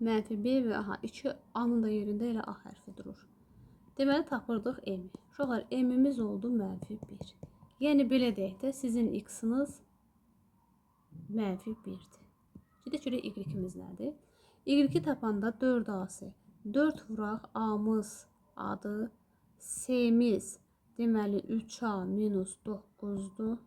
Mənfi b və 2a-nın da yerində elə a hərfi durur. Deməli tapırdıq m. Uşaqlar m-imiz oldu mənfi 1. Yəni belə deyək də sizin x-iniz mənfi 1-dir. Gedək görək y-imiz nədir? Y-i tapanda 4ac. 4 vuraq a-mız adı. S-miz deməli 3a minus 9-dur.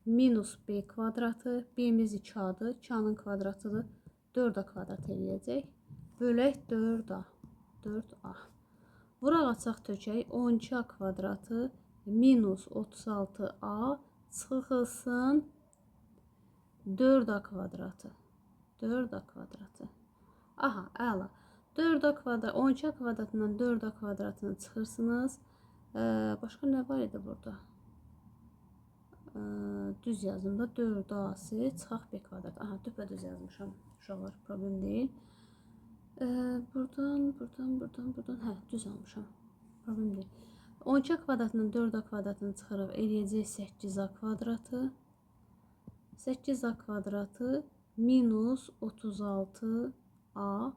Minus b kvadratı. B-miz 2a-dır. 2a-nın kvadratıdır. 4a kvadrat eləyəcək. Bölək 4a. 4a. Vuraq açaq tökək. 12a kvadratı minus 36a çıxılsın 4a kvadratı. 4a kvadratı. Aha, əla. 4a kvadrat, 12a kvadratından 4a kvadratını çıxırsınız. Başqa nə var idi burada? Düz yazımda 4ac çıxaq b kvadrat. Aha, düpədüz yazmışam. Uşaqlar, problem deyil. Buradan. Hə, düz almışam. Problem deyil. 12a kvadratından 4a kvadratını çıxırıq. Eləyəcək 8a kvadratı. 8a kvadratı minus 36a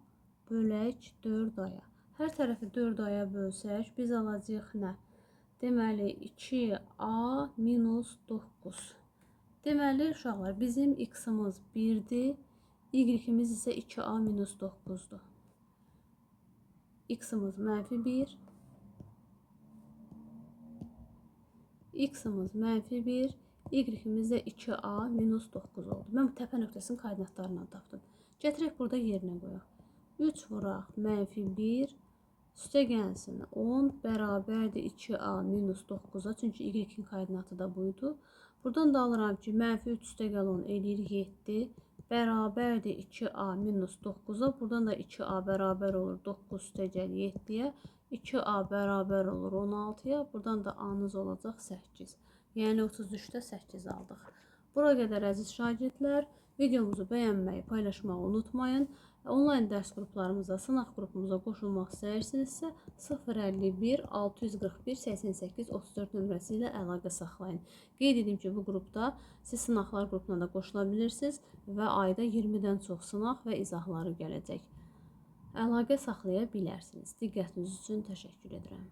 bölək 4a'ya. Hər tərəfi 4a'ya bölsək, biz alacağıq nə? Deməli, 2a minus 9. Deməli, uşaqlar, bizim x-imiz 1-dir, y-imiz isə 2a minus 9-dur. X-imiz mənfi 1. X-imiz mənfi 1. Y-imiz də 2a minus 9 oldu. Mən bu təpə nöqtəsinin koordinatlarını tapdım. Gətirək burada yerinə qoyaq. 3 vuraq mənfi 1. Üstə gəlsin 10 bərabərdir 2a minus 9-a. Çünki y-in koordinatı da buydu. Buradan da alıram ki, mənfi 3 üstə gəl 10 eləyir 7. Bərabərdir 2a minus 9-a. Buradan da 2a bərabər olur 9 üstə gəl 7-yə. 2a bərabər olur 16-ya. Buradan da a-nız olacaq 8. Yəni 33-də 8 aldıq. Bura qədər əziz şagirdlər, videomuzu bəyənməyi, paylaşmağı unutmayın. Onlayn dərs qruplarımıza, sınaq qrupumuza qoşulmaq istəyirsinizsə 051 641 88 34 nömrəsi ilə əlaqə saxlayın. Qeyd edim ki, bu qrupda siz sınaqlar qrupuna da qoşula bilirsiniz və ayda 20-dən çox sınaq və izahları gələcək. Əlaqə saxlaya bilərsiniz. Diqqətiniz üçün təşəkkür edirəm.